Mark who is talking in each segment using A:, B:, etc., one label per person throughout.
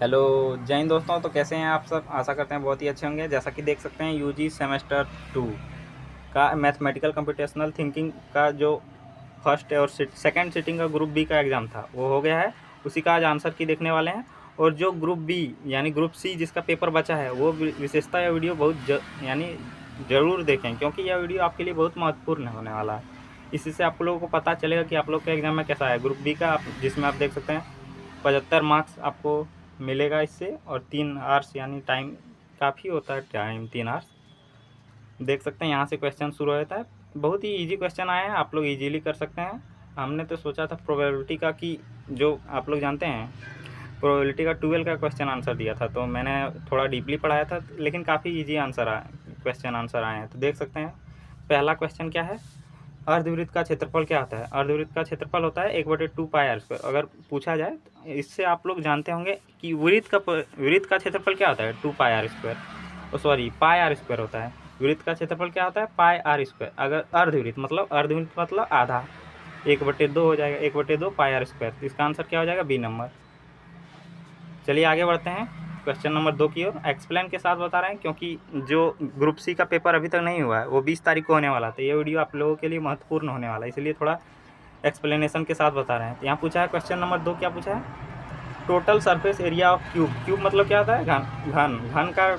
A: Hello जय हिंद दोस्तों। तो कैसे हैं आप सब? आशा करते हैं बहुत ही अच्छे होंगे। जैसा कि देख सकते हैं यूजी सेमेस्टर 2 का मैथमेटिकल कंप्यूटेशनल थिंकिंग का जो फर्स्ट और सेकंड सिटिंग का ग्रुप बी का एग्ज़ाम था वो हो गया है। उसी का आज आंसर की देखने वाले हैं। और जो ग्रुप बी यानी ग्रुप सी जिसका पेपर बचा है वो विशेषता यह वीडियो यानी ज़रूर देखें, क्योंकि यह वीडियो आपके लिए बहुत महत्वपूर्ण होने वाला है। इसी से आप लोगों को पता चलेगा कि आप लोग के एग्ज़ाम में कैसा है ग्रुप बी का, जिसमें आप देख सकते हैं 75 मार्क्स आपको मिलेगा इससे। और 3 आवर्स यानी टाइम काफ़ी होता है, टाइम 3 आवर्स। देख सकते हैं यहाँ से क्वेश्चन शुरू होता है। बहुत ही इजी क्वेश्चन आए हैं, आप लोग इजीली कर सकते हैं। हमने तो सोचा था प्रोबेबिलिटी का कि जो आप लोग जानते हैं प्रोबेबिलिटी का 12 का क्वेश्चन आंसर दिया था, तो मैंने थोड़ा डीपली पढ़ाया था, लेकिन काफ़ी ईजी आंसर आए, क्वेश्चन आंसर आए हैं। तो देख सकते हैं पहला क्वेश्चन क्या है, अर्धवृत्त का क्षेत्रफल क्या होता है। अर्धवृत्त का क्षेत्रफल होता है 1/2 पाई आर स्क्वायर। अगर पूछा जाए तो इससे आप लोग जानते होंगे कि वृत्त का क्षेत्रफल क्या होता है 2 pi r square, sorry pi r square होता है। वृत्त का क्षेत्रफल क्या होता है पाई आर स्क्वायर। अगर अर्धवृत्त मतलब आधा, 1/2 हो जाएगा, 1/2 पाई आर स्क्वायर। तो इसका आंसर क्या हो जाएगा बी नंबर। चलिए आगे बढ़ते हैं क्वेश्चन नंबर 2 की ओर। एक्सप्लेन के साथ बता रहे हैं, क्योंकि जो ग्रुप सी का पेपर अभी तक नहीं हुआ है वो 20 तारीख को होने वाला था। ये वीडियो आप लोगों के लिए महत्वपूर्ण होने वाला है, इसलिए थोड़ा एक्सप्लेनेशन के साथ बता रहे हैं। तो यहाँ पूछा है क्वेश्चन नंबर 2, क्या पूछा है, total surface area of cube. Cube मतलब क्या होता है घन। घन का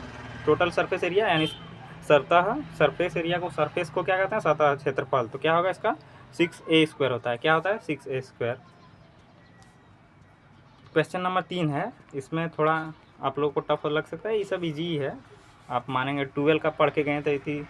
A: टोटल सरफेस एरिया यानी सतह, सरफेस एरिया को, सरफेस को क्या कहते हैं सतह क्षेत्रफल। तो क्या होगा इसका 6a² होता है। क्या होता है 6a²। क्वेश्चन नंबर 3 है, इसमें थोड़ा आप लोग को टफ लग सकता है, ये सब इजी है, आप मानेंगे 12 का पढ़ के गए थे, इतनी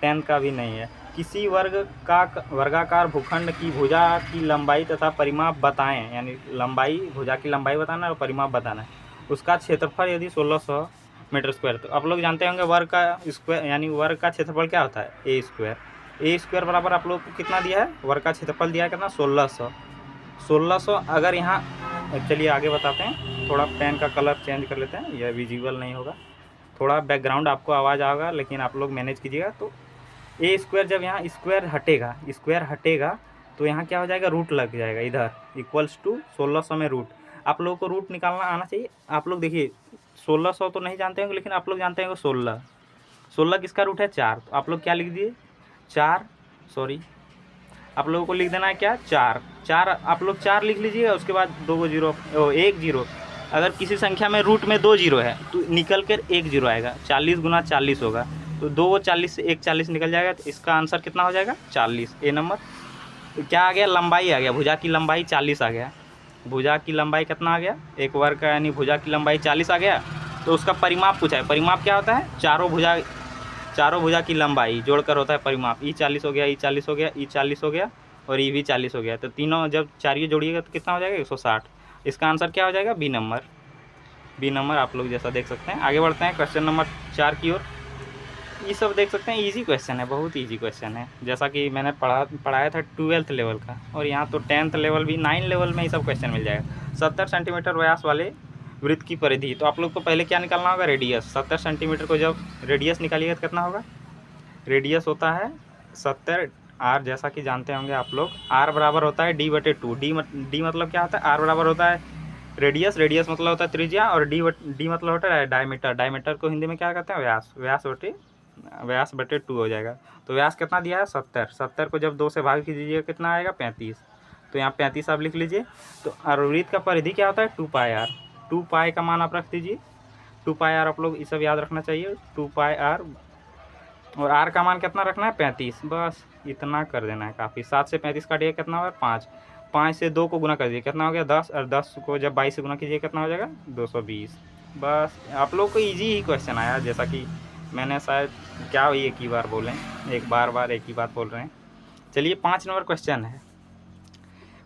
A: 10 का भी नहीं है। किसी वर्गाकार भूखंड की भुजा की लंबाई तथा परिमाप बताएं, यानी लंबाई, भुजा की लंबाई बताना और परिमाप बताना है। उसका क्षेत्रफल यदि 1600 मीटर स्क्वायर। तो आप लोग जानते होंगे वर्ग का स्क्वायर यानी वर्ग का क्षेत्रफल क्या होता है ए स्क्वायर बराबर आप लोग को कितना दिया है, वर्ग का क्षेत्रफल दिया है कितना 1600। अगर यहाँ, चलिए आगे बताते हैं। थोड़ा पेन का कलर चेंज कर लेते हैं, यह विजिबल नहीं होगा, थोड़ा बैकग्राउंड आपको आवाज़ आएगा, लेकिन आप लोग मैनेज कीजिएगा। तो a² जब यहाँ स्क्वायर हटेगा तो यहाँ क्या हो जाएगा, रूट लग जाएगा इधर, इक्वल्स टू 1600 में रूट। आप लोगों को रूट निकालना आना चाहिए। आप लोग देखिए 1600 तो नहीं जानते होंगे, लेकिन आप लोग जानते होंगे 16 किसका रूट है 4। तो आप लोग क्या लिख दिए 4, सॉरी आप लोगों को लिख देना है क्या 4। आप लोग 4 लिख लीजिएगा, उसके बाद 2 जीरो, 1 जीरो। अगर किसी संख्या में रूट में 2 जीरो है तो निकल कर 1 जीरो आएगा, 40 गुना 40 होगा। तो 2 40 से 1 40 निकल जाएगा, तो इसका आंसर कितना हो जाएगा 40, ए नंबर। तो क्या आ गया, लंबाई आ गया, भुजा की लंबाई 40 आ गया। भुजा की लंबाई कितना आ गया, एक वर्ग का यानी भुजा की लंबाई 40 आ गया। तो उसका परिमाप पूछा है। परिमाप क्या होता है, चारों भुजा की लंबाई जोड़कर होता है परिमाप। ई 40 हो गया, ई 40 हो गया, ई 40 हो गया और ई भी 40 हो गया। तो तीनों जब चारियों जोड़िएगा तो कितना हो जाएगा 160। इसका आंसर क्या हो जाएगा बी नंबर आप लोग जैसा देख सकते हैं। आगे बढ़ते हैं क्वेश्चन नंबर 4 की ओर। ये सब देख सकते हैं इजी क्वेश्चन है, बहुत ईजी क्वेश्चन है, जैसा कि मैंने पढ़ाया था 12th लेवल का। और यहाँ तो 10th लेवल भी, 9 लेवल में ये सब क्वेश्चन मिल जाएगा। 70 सेंटीमीटर व्यास वाले वृत्त की परिधि। तो आप लोग को पहले क्या निकालना होगा, रेडियस। 70 सेंटीमीटर को जब रेडियस निकालिएगा तो कितना होगा, रेडियस होता है 70 आर, जैसा कि जानते होंगे आप लोग। आर बराबर होता है d/2। डी मतलब क्या होता है, आर बराबर होता है रेडियस मतलब होता है त्रिज्या, और डी मतलब होता है डायमीटर। डायमीटर को हिंदी में क्या कहते हैं, व्यास बटे 2 हो जाएगा। तो व्यास कितना दिया है 70 को जब 2 से भाग कीजिएगा कितना आएगा 35। तो यहाँ 35 आप लिख लीजिए। तो वृत्त का परिधि क्या होता है 2 पाई आर। 2 पाई का मान आप रख दीजिए, 2 पाई आर आप लोग ये सब याद रखना चाहिए, 2 पाई आर। और आर का मान कितना रखना है 35, बस इतना कर देना है काफ़ी। 7 से 35 काटिए कितना होगा 5, 5 से 2 को गुना कर दीजिए कितना हो गया 10, और 10 को जब 22 से गुना कीजिए कितना हो जाएगा 220। बस आप लोग को इजी ही क्वेश्चन आया, जैसा कि मैंने शायद क्या एक ही बार बोलें, बार एक ही बात बोल रहे हैं। चलिए 5 नंबर क्वेश्चन है,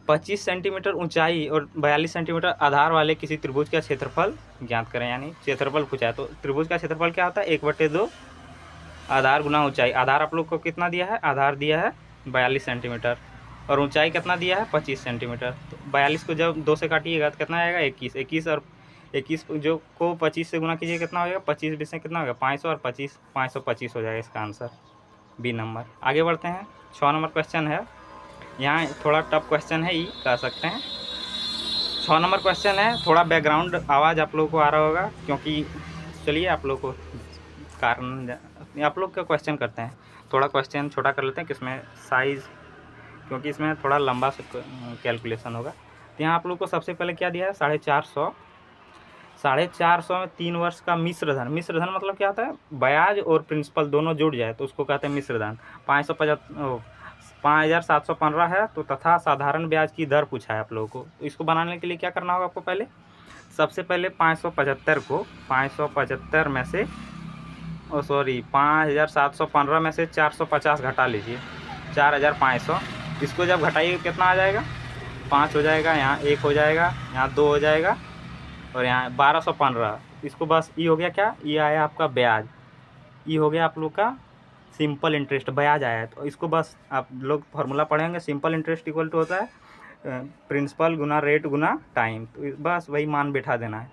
A: 25 सेंटीमीटर ऊंचाई और 42 सेंटीमीटर आधार वाले किसी त्रिभुज का क्षेत्रफल ज्ञात करें, यानी क्षेत्रफल पूछा है। तो त्रिभुज का क्षेत्रफल क्या होता है 1/2 आधार गुना ऊंचाई। आधार आप लोग को कितना दिया है, आधार दिया है 42 सेंटीमीटर, और ऊंचाई कितना दिया है 25 सेंटीमीटर। तो 42 को जब 2 से काटिएगा तो कितना आएगा 21, और 21 जो को 25 से गुना कीजिए कितना हो जाएगा 25 बीस से कितना होगा 500, और 25 525 हो जाएगा इसका आंसर बी नंबर। आगे बढ़ते हैं 6 नंबर क्वेश्चन है, यहाँ थोड़ा टफ क्वेश्चन है, ये कह सकते हैं। 6 नंबर क्वेश्चन है। थोड़ा बैकग्राउंड आवाज़ आप लोगों को आ रहा होगा, क्योंकि चलिए आप लोग को कारण आप लोग का क्वेश्चन करते हैं। थोड़ा क्वेश्चन छोटा कर लेते हैं, किसमें साइज़, क्योंकि इसमें थोड़ा लंबा से कैलकुलेशन होगा। तो यहाँ आप लोग को सबसे पहले क्या दिया है, 450 में 3 वर्ष का मिश्र धन। मिश्र धन मतलब क्या होता है, ब्याज और प्रिंसिपल दोनों जुड़ जाए तो उसको कहते हैं मिश्र धन। 5,715 है तो तथा साधारण ब्याज की दर पूछा है आप लोगों को। तो इसको बनाने के लिए क्या करना होगा आपको, पहले सबसे पहले 575 को 575 में से 5,715 में से 450 घटा लीजिए, 4,500। इसको जब घटाइए कितना आ जाएगा, 5 हो जाएगा, यहाँ 1 हो जाएगा, यहाँ 2 हो जाएगा, और यहाँ 1215। इसको बस ई हो गया क्या, ये आया आपका ब्याज, ई हो गया आप लोग का सिंपल इंटरेस्ट, ब्याज आया है। तो इसको बस आप लोग फार्मूला पढ़ेंगे, सिंपल इंटरेस्ट इक्वल टू होता है प्रिंसिपल गुना रेट गुना टाइम। तो बस वही मान बैठा देना है।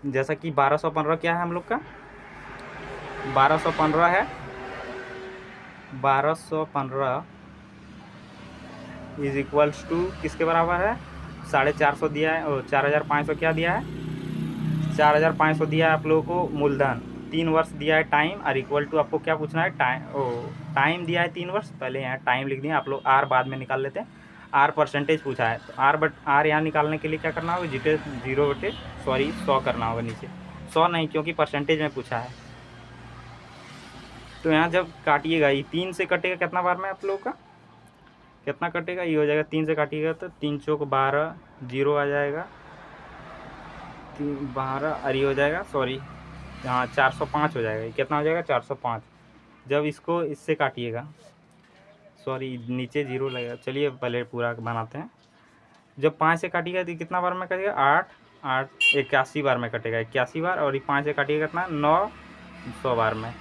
A: जैसा कि 1215 क्या है हम लोग का, 1215 है, 1215 इज इक्वल्स टू किसके बराबर है, 450 दिया है, और 4,500 क्या दिया है, 4,500 दिया है आप लोगों को मूलधन, 3 वर्ष दिया है टाइम, और इक्वल टू आपको क्या पूछना है, टाइम दिया है 3 वर्ष। पहले यहाँ टाइम लिख दिया, आप लोग आर बाद में निकाल लेते हैं। आर परसेंटेज पूछा है, तो आर यहाँ निकालने के लिए क्या करना होगा, 100 करना होगा नीचे, 100 नहीं, क्योंकि परसेंटेज में पूछा है। तो यहाँ जब काटिएगा, ये 3 से कटेगा कितना बार में आप लोगों का, कितना कटेगा, ये हो जाएगा 3 से काटिएगा तो 3 चौक 12, 0 आ जाएगा, 12, और ये हो जाएगा, यहाँ 405 हो जाएगा। कितना हो जाएगा, 405। जब इसको इससे काटिएगा, नीचे 0 लगेगा, चलिए पहले पूरा बनाते हैं। जब 5 से काटिएगा तो कितना बार में कटेगा, 8 81 बार में कटेगा, 81 बार, और ये 5 से काटिएगा कितना, 900 बार में।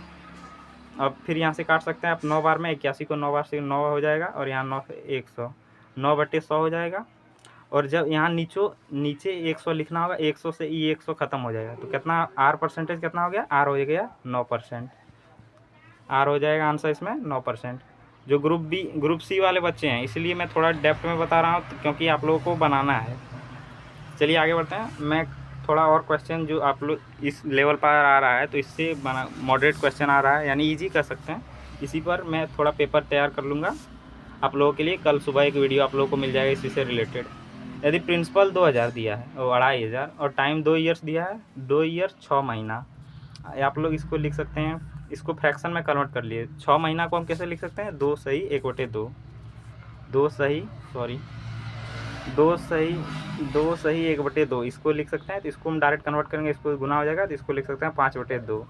A: अब फिर यहाँ से काट सकते हैं आप 9 बार में, 81 को 9 बार से 9 हो जाएगा, और यहाँ 9 से 100, 9/100 हो जाएगा। और जब यहाँ नीचे 100 लिखना होगा, 100 से ई 100 ख़त्म हो जाएगा, तो कितना आर परसेंटेज कितना हो गया, आर हो गया 9%। आर हो जाएगा आंसर इसमें 9%। जो ग्रुप सी वाले बच्चे हैं, इसलिए मैं थोड़ा डेप्थ में बता रहा हूँ, क्योंकि आप लोगों को बनाना है। चलिए आगे बढ़ते हैं। मैं थोड़ा और क्वेश्चन जो आप लोग इस लेवल पर आ रहा है, तो इससे मॉडरेट क्वेश्चन आ रहा है, यानी इजी कर सकते हैं, इसी पर मैं थोड़ा पेपर तैयार कर लूँगा आप लोगों के लिए। कल सुबह एक वीडियो आप लोगों को मिल जाएगा इसी से रिलेटेड। यदि प्रिंसिपल 2,000 दिया है और 2,500, और टाइम 2 ईयर्स दिया है, 2 ईयर 6 महीना, आप लोग इसको लिख सकते हैं, इसको फ्रैक्शन में कन्वर्ट कर लिए। 6 महीना को हम कैसे लिख सकते हैं, 2 सही 1/2, 2 सही 1/2, इसको लिख सकते हैं। तो इसको हम डायरेक्ट कन्वर्ट करेंगे, इसको गुना हो जाएगा, तो इसको लिख सकते हैं 5/2।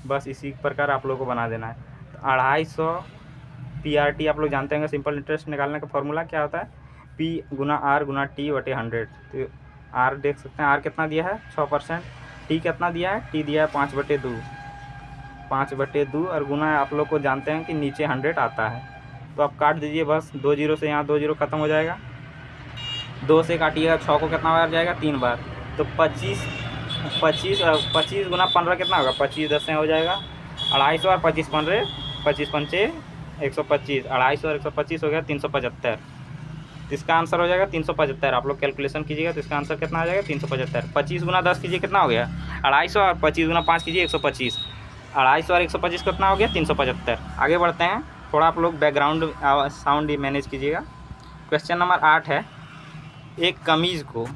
A: बस इसी प्रकार आप लोगों को बना देना है। तो 250 PRT आप लोग जानते हैं, सिंपल इंटरेस्ट निकालने का फॉर्मूला क्या होता है, P गुना R गुना T/100। तो R देख सकते हैं, R कितना दिया है 6%, T कितना दिया है, T दिया है 5/2, और गुना आप लोग को जानते हैं कि नीचे 100 आता है। तो आप काट दीजिए, बस 2 0 से यहाँ 2 0 ख़त्म हो जाएगा। 2 से काटिएगा, 6 को कितना बार जाएगा, 3 बार। तो 25 गुना 15 कितना होगा, 25 10 हो जाएगा, 250, और 25 15, 25 पंचे 125, 250 और 125 हो गया 375। इसका आंसर हो जाएगा 375। आप लोग कैलकुलेशन कीजिएगा तो इसका आंसर कितना आ जाएगा, 375। 25 गुना 10 कीजिए, कितना हो गया 250, और 25 गुना 5 कीजिए 125, 250 और 125 कितना हो गया 375। आगे बढ़ते हैं, थोड़ा आप लोग बैकग्राउंड साउंड मैनेज कीजिएगा। क्वेश्चन नंबर 8 है, एक कमीज़ को,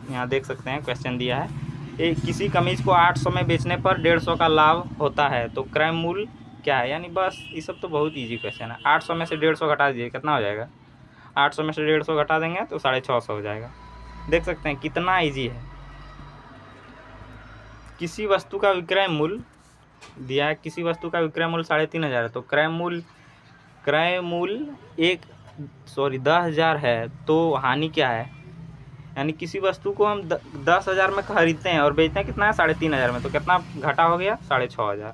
A: यहाँ देख सकते हैं क्वेश्चन दिया है, किसी कमीज़ को 800 में बेचने पर 150 का लाभ होता है, तो क्रय मूल्य क्या है। यानी बस ये सब तो बहुत ईजी क्वेश्चन है। 800 में से 150 घटा दीजिए, कितना हो जाएगा, 800 में से 150 घटा देंगे तो 650 हो जाएगा। देख सकते हैं कितना ईजी है। किसी वस्तु का विक्रय मूल्य दिया है, किसी वस्तु का विक्रय मूल्य 3,500 है, तो क्रय मूल्य 10,000 है, तो हानि क्या है। यानी किसी वस्तु को हम 10,000 में खरीदते हैं और बेचते हैं कितना है 3,500 में, तो कितना घाटा हो गया 6,500।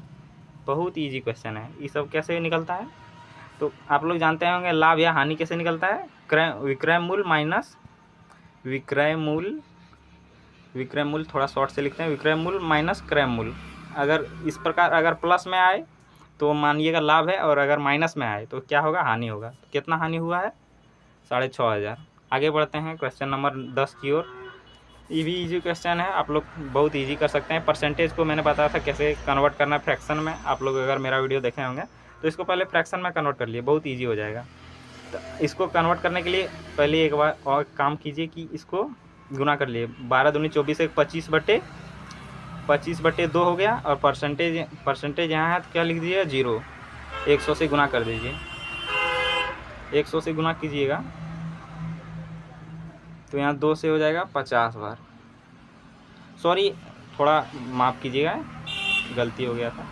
A: बहुत ईजी क्वेश्चन है। ये सब कैसे निकलता है, तो आप लोग जानते होंगे, लाभ या हानि कैसे निकलता है, विक्रय मूल्य माइनस विक्रय मूल्य थोड़ा शॉर्ट से लिखते हैं, विक्रय मूल्य माइनस क्रय मूल्य। अगर इस प्रकार अगर प्लस में आए तो मानिएगा लाभ है, और अगर माइनस में आए तो क्या होगा, हानि होगा। तो कितना हानि हुआ है 6,500। आगे बढ़ते हैं क्वेश्चन नंबर 10 की ओर। ये भी इजी क्वेश्चन है, आप लोग बहुत इजी कर सकते हैं। परसेंटेज को मैंने बताया था कैसे कन्वर्ट करना है फ्रैक्शन में, आप लोग अगर मेरा वीडियो देखे होंगे तो इसको पहले फ्रैक्शन में कन्वर्ट कर लिए, बहुत ईजी हो जाएगा। तो इसको कन्वर्ट करने के लिए पहले एक बार और काम कीजिए कि इसको गुना कर लिए। 12 दूनी 24, 25/2 हो गया। और परसेंटेज यहाँ है तो क्या लिख दीजिए 0, 100 से गुना कर दीजिए। 100 से गुना कीजिएगा तो यहाँ 2 से हो जाएगा 50 बार। सॉरी, थोड़ा माफ़ कीजिएगा, गलती हो गया था।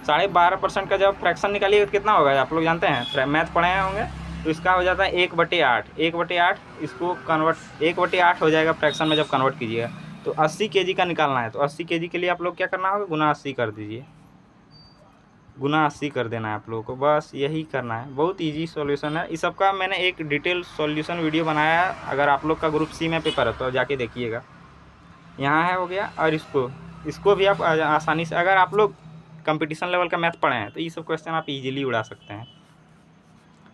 A: 12.5% का जब फ्रैक्शन निकालिएगा तो कितना होगा आप लोग जानते हैं, मैथ पढ़े होंगे। तो इसका हो जाता है 1/8। 1/8 इसको कन्वर्ट 1/8 हो जाएगा फ्रैक्शन में जब कन्वर्ट कीजिएगा। तो 80 kg का निकालना है, तो 80 kg के लिए आप लोग क्या करना होगा, गुना 80 कर दीजिए। गुना 80 कर देना है आप लोगों को, बस यही करना है। बहुत इजी सॉल्यूशन है। इस सब का मैंने एक डिटेल सॉल्यूशन वीडियो बनाया है, अगर आप लोग का ग्रुप सी में पेपर है तो जाके देखिएगा। यहाँ है, हो गया। और इसको भी आप आसानी से, अगर आप लोग कंपटीशन लेवल का मैथ पढ़े हैं तो ये सब क्वेश्चन आप इजीली उड़ा सकते हैं।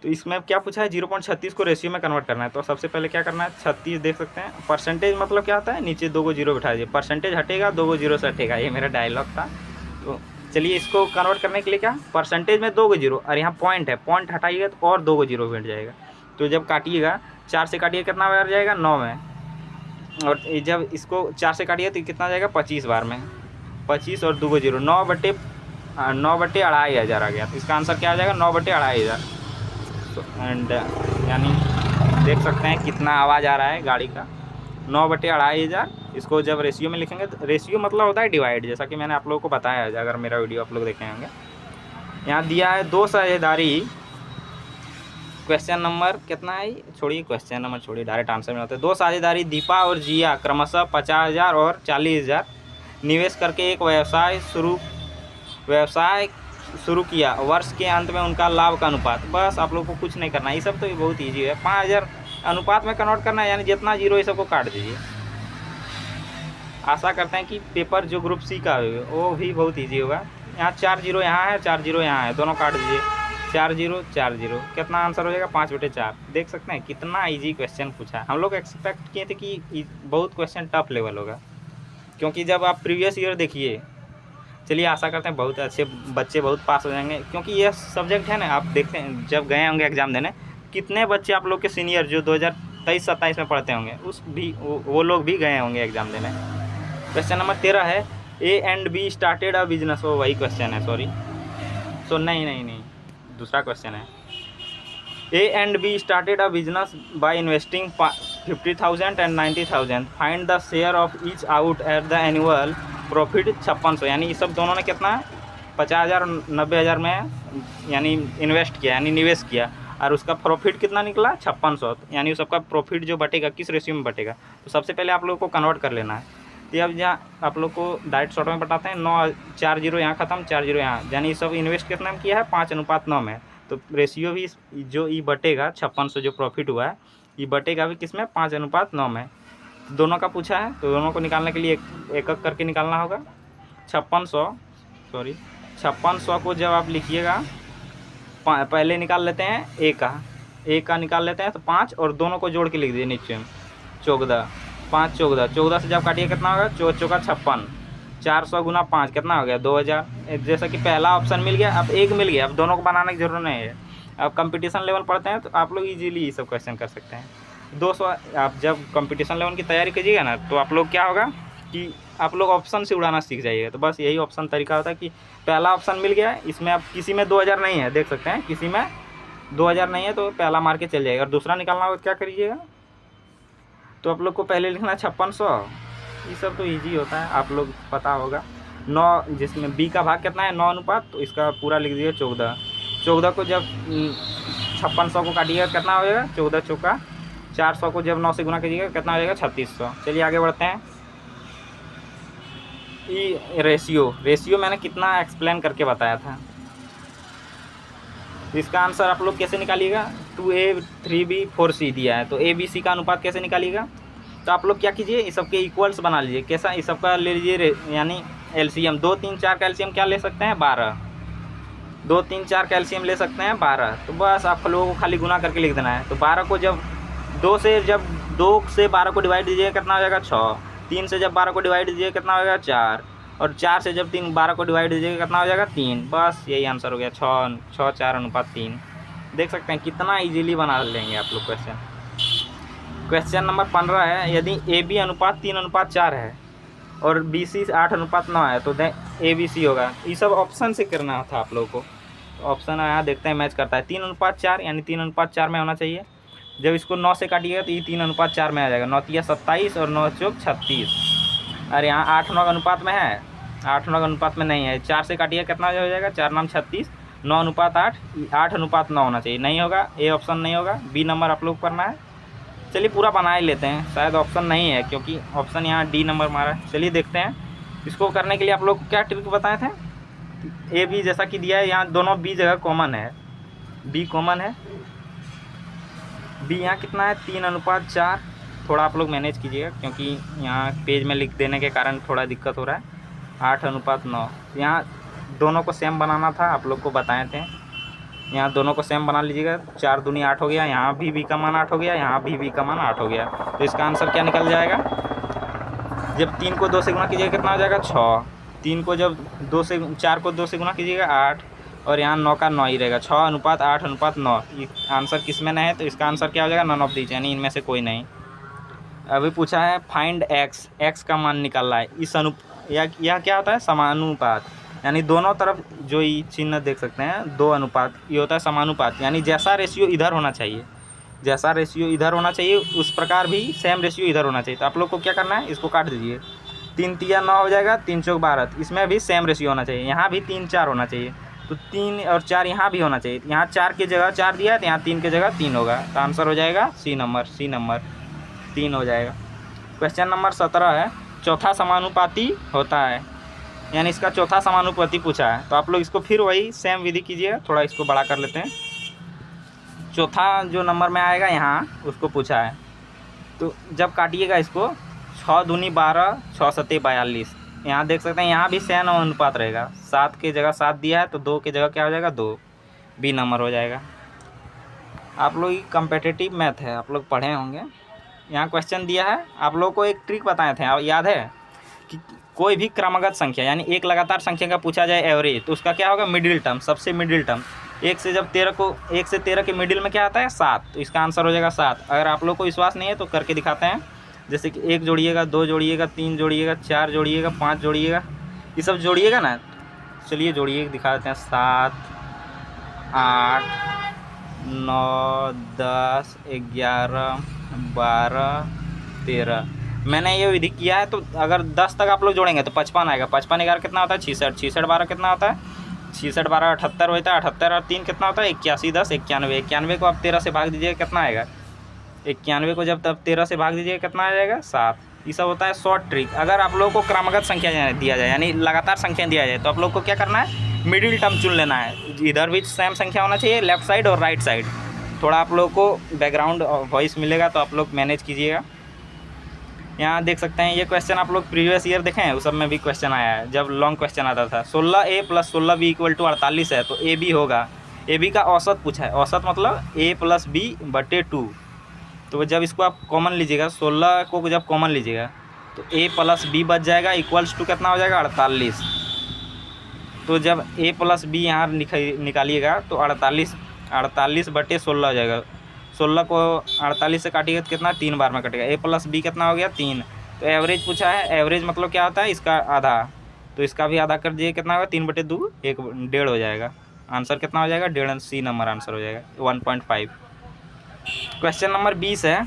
A: तो इसमें क्या पूछा है, 0.36 को रेशियो में कन्वर्ट करना है। तो सबसे पहले क्या करना है, 36 देख सकते हैं। परसेंटेज मतलब क्या होता है, नीचे 2 को 0 बिठा दीजिए, परसेंटेज हटेगा 2 को 0 से हटेगा, ये मेरा डायलॉग था। तो चलिए इसको कन्वर्ट करने के लिए क्या, परसेंटेज में 2 को 0 और यहाँ पॉइंट है, पॉइंट हटाइएगा तो और 2 को 0 बैठ जाएगा। तो जब काटिएगा 4 से काटिए कितना बार जाएगा, 9 में। और जब इसको 4 से काटिए तो कितना जाएगा, 25 बार में। 25 और 2 को 0, 9/2,500 आ गया। तो इसका आंसर क्या आ जाएगा, 9/2,500। तो एंड यानी देख सकते हैं कितना आवाज़ आ रहा है गाड़ी का, 9/2,500। इसको जब रेशियो में लिखेंगे तो रेशियो मतलब होता है डिवाइड, जैसा कि मैंने आप लोगों को बताया है अगर मेरा वीडियो आप लोग देखे होंगे। यहाँ दिया है 2 साझेदारी, क्वेश्चन नंबर कितना है, छोड़िए क्वेश्चन नंबर छोड़िए, डायरेक्ट आंसर में होता है। 2 साझेदारी दीपा और जिया क्रमशः 50,000 और 40,000 निवेश करके एक व्यवसाय शुरू किया। वर्ष के अंत में उनका लाभ का अनुपात, बस आप लोग को कुछ नहीं करना, ये सब तो बहुत ईजी है। 5,000 अनुपात में कन्वर्ट करना है, यानी जितना 0 ये सबको काट दीजिए। आशा करते हैं कि पेपर जो ग्रुप सी का है वो भी बहुत ईजी होगा। यहाँ 4 0 यहाँ है, 4 0 यहाँ है, दोनों काट दीजिए। 4 0 4 0, कितना आंसर हो जाएगा, 5/4। देख सकते हैं कितना ईजी क्वेश्चन पूछा है। हम लोग एक्सपेक्ट किए थे कि बहुत क्वेश्चन टफ लेवल होगा, क्योंकि जब आप प्रीवियस ईयर देखिए। चलिए आशा करते हैं बहुत अच्छे बच्चे बहुत पास हो जाएंगे, क्योंकि ये सब्जेक्ट है ना, आप देखते हैं जब गए होंगे एग्ज़ाम देने, कितने बच्चे आप लोग के सीनियर जो 2023-27 में पढ़ते होंगे वो लोग भी गए होंगे एग्ज़ाम देने। क्वेश्चन नंबर 13 है, A and B started a business. वो वही क्वेश्चन है, सॉरी। नहीं, दूसरा क्वेश्चन है। A and B started a business by investing 50,000 and 90,000. Find the share of each out at the annual profit 5600। यानी ये सब दोनों ने कितना 50,000 और 90,000 में यानी इन्वेस्ट किया, यानी निवेश किया, और उसका प्रॉफिट कितना निकला 5600। यानी उस सबका प्रॉफिट जो बटेगा किस रेशियो में बटेगा। तो सबसे पहले आप लोग को कन्वर्ट कर लेना है। तो अब जहाँ आप लोग को डायरेक्ट शॉर्ट में बताते हैं, 9 4 0 यहाँ ख़त्म, 4 0 यहाँ, यानी सब इन्वेस्ट कितना में किया है, 5:9 में। तो रेशियो भी जो ई बटेगा 5600 जो प्रॉफिट हुआ है, ये बटेगा भी किस में, 5:9 में। तो दोनों का पूछा है, तो दोनों को निकालने के लिए एक एक करके निकालना होगा। 5600 को जब आप लिखिएगा, पहले निकाल लेते हैं ए का निकाल लेते हैं, तो 5 और दोनों को जोड़ के लिख दिए नीचे में 14, 5 14 से जब काटिए कितना होगा, 4 चौका 56, 400 गुना 5 कितना हो गया, 2000। जैसा कि पहला ऑप्शन मिल गया, अब एक मिल गया, अब दोनों को बनाने की जरूरत नहीं है। अब कंपटीशन लेवल पढ़ते हैं तो आप लोग इजीली ये सब क्वेश्चन कर सकते हैं। 200, आप जब कंपटीशन लेवल की तैयारी कीजिएगा ना, तो आप लोग क्या होगा कि आप लोग ऑप्शन से उड़ाना सीख जाइएगा। तो बस यही ऑप्शन तरीका होता है कि पहला ऑप्शन मिल गया, इसमें अब किसी में 2000 नहीं है, देख सकते हैं किसी में 2000 नहीं है, तो पहला मार के चल जाएगा। और दूसरा निकालना होगा, क्या करिएगा, तो आप लोग को पहले लिखना 5600। ये सब तो इजी होता है, आप लोग पता होगा। 9, जिसमें बी का भाग कितना है, 9 अनुपात, तो इसका पूरा लिख दिए 14। 14 को जब 5600 को काटिएगा कितना हो जाएगा, 14 चौका 400 को जब 9 से गुना कीजिएगा कितना हो जाएगा, 3600। चलिए आगे बढ़ते हैं। ये रेशियो मैंने कितना एक्सप्लेन करके बताया था। इसका आंसर आप लोग कैसे निकालिएगा, 2A 3B 4C दिया है, तो ABC का अनुपात कैसे निकालिएगा। तो आप लोग क्या कीजिए, इस सब के इक्वल्स बना लीजिए। कैसा, इस सब का ले लीजिए यानी LCM। 2 3 4 का LCM क्या ले सकते हैं, 12। 2 3 4 का LCM ले सकते हैं 12। तो बस आप लोगों को खाली गुना करके लिख देना है। तो 12 को जब दो से 12 को डिवाइड दीजिएगा कितना हो जाएगा 6। 3 से जब 12 को डिवाइड दीजिएगा कितना हो जाएगा 4। और 4 से जब 12 को डिवाइड दीजिएगा कितना हो जाएगा 3। बस यही आंसर हो गया 6 4 अनुपात 3। देख सकते हैं कितना इजीली बना लेंगे आप लोग क्वेश्चन नंबर 15 है। यदि AB अनुपात 3 अनुपात 4 है और BC 8 अनुपात 9 है तो ABC होगा। ये सब ऑप्शन से करना था आप लोगों को। ऑप्शन यहाँ देखते हैं मैच करता है 3 अनुपात 4 यानी 3 अनुपात 4 में होना चाहिए। जब इसको 9 से काटिएगा तो ये 3 अनुपात 4 में आ जाएगा। 9 तिया 27 और 9 चौक 36। अरे यहाँ 8 9 अनुपात में है, 8 9 अनुपात में नहीं है। 4 से काटिएगा कितना हो जाएगा 4 नाम 36। 9 अनुपात 8, 8 अनुपात 9 होना चाहिए। नहीं होगा, ए ऑप्शन नहीं होगा। बी नंबर आप लोग करना है। चलिए पूरा बना ही लेते हैं, शायद ऑप्शन नहीं है क्योंकि ऑप्शन यहाँ डी नंबर मारा है। चलिए देखते हैं इसको करने के लिए आप लोग को क्या ट्रिक बताए थे। ए बी जैसा कि दिया है, यहाँ दोनों बी जगह कॉमन है, बी कॉमन है। बी यहाँ कितना है 3 अनुपात 4। थोड़ा आप लोग मैनेज कीजिएगा क्योंकि यहाँ पेज में लिख देने के कारण थोड़ा दिक्कत हो रहा है। 8 अनुपात 9, यहाँ दोनों को सेम बनाना था, आप लोग को बताए थे। यहाँ दोनों को सेम बना लीजिएगा। 4 दूनी 8 हो गया, यहाँ भी का मान 8 हो गया, यहाँ भी का मान 8 हो गया। तो इसका आंसर क्या निकल जाएगा। जब 3 को 2 से गुना कीजिएगा कितना हो जाएगा 6। 3 को जब 4 को 2 से गुना कीजिएगा 8 और यहाँ 9 का 9 ही रहेगा। 6 अनुपात 8 अनुपात 9। ये आंसर किस में नहीं है तो इसका आंसर क्या हो जाएगा नन ऑफ दीज, यानी इनमें से कोई नहीं। अभी पूछा है फाइंड x का मान निकालना है। इस यह क्या होता है समानुपात, यानी दोनों तरफ जो ये चिन्ह देख सकते हैं 2 अनुपात, ये होता है समानुपात। यानी जैसा रेशियो इधर होना चाहिए, जैसा रेशियो इधर होना चाहिए उस प्रकार भी सेम रेशियो इधर होना चाहिए। तो आप लोग को क्या करना है, इसको काट दीजिए। 3 तिया 9 हो जाएगा, 3 चौक 12। इसमें भी सेम रेशियो होना चाहिए, यहाँ भी 3 4 होना चाहिए। तो 3 और 4 यहाँ भी होना चाहिए। यहाँ 4 की जगह 4 दिया है तो यहाँ 3 की जगह 3 होगा। तो आंसर हो जाएगा सी नंबर 3 हो जाएगा। क्वेश्चन नंबर 17 है। चौथा समानुपाती होता है, यानी इसका चौथा समानुपाती पूछा है। तो आप लोग इसको फिर वही सेम विधि कीजिएगा। थोड़ा इसको बड़ा कर लेते हैं। चौथा जो नंबर में आएगा यहाँ उसको पूछा है। तो जब काटिएगा इसको 6 दूनी 12, 6 सत्ते 42। यहाँ देख सकते हैं यहाँ भी सेम अनुपात रहेगा। 7 की जगह 7 दिया है तो 2 की जगह क्या हो जाएगा 2, बी नंबर हो जाएगा। आप लोग कॉम्पिटिटिव मैथ है, आप लोग पढ़े होंगे। यहाँ क्वेश्चन दिया है, आप लोगों को एक ट्रिक बताए थे, याद है कि कोई भी क्रमगत संख्या यानी एक लगातार संख्या का पूछा जाए एवरेज, तो उसका क्या होगा मिडिल टर्म, सबसे मिडिल टर्म। 1 से 13 के मिडिल में क्या आता है 7, तो इसका आंसर हो जाएगा 7। अगर आप लोग को विश्वास नहीं है तो करके दिखाते हैं। जैसे कि 1 जोड़िएगा, 2 जोड़िएगा, 3 जोड़िएगा, 4 जोड़िएगा, 5 जोड़िएगा, ये सब जोड़िएगा ना। चलिए जोड़िए दिखा देते हैं। 7 8 9 10 11 12 13। मैंने ये विधि किया है। तो अगर 10 तक आप लोग जोड़ेंगे तो 55 आएगा। 55 11 कितना होता है 66। 66 12 कितना होता है 66 12 78 होता है। 78 और 3 कितना होता है 81 10 91। 91 को आप 13 से भाग दीजिएगा कितना आएगा 91 को जब तब 13 से भाग दीजिएगा कितना आ जाएगा 7। ये सब होता है शॉर्ट ट्रिक। अगर आप लोगों को क्रमगत संख्या दिया जाए यानी लगातार संख्या दिया जाए तो आप लोग को क्या करना है मिडिल टर्म चुन लेना है। इधर भी सेम संख्या होना चाहिए, लेफ्ट साइड और राइट साइड। थोड़ा आप लोगों को बैकग्राउंड वॉइस मिलेगा तो आप लोग मैनेज कीजिएगा। यहाँ देख सकते हैं ये क्वेश्चन आप लोग प्रीवियस ईयर देखें, उस सब में भी क्वेश्चन आया है जब लॉन्ग क्वेश्चन आता था। 16A + 16B = 48 है तो AB होगा। AB का औसत पूछा है, औसत मतलब A + B/2। तो जब इसको आप कॉमन लीजिएगा, 16 को जब कॉमन लीजिएगा तो A + B बच जाएगा = कितना हो जाएगा 48। तो जब A + B यहाँ निकालिएगा तो 48/16 हो जाएगा। 16 को 48 से काटिएगा तो कितना 3 बार में कटेगा। A + B कितना हो गया 3। तो एवरेज पूछा है, एवरेज मतलब क्या होता है इसका आधा, तो इसका भी आधा कर दीजिए कितना होगा 3/2 1.5 हो जाएगा। आंसर कितना हो जाएगा 1.5, सी नंबर आंसर हो जाएगा 1.5। क्वेश्चन नंबर 20 है।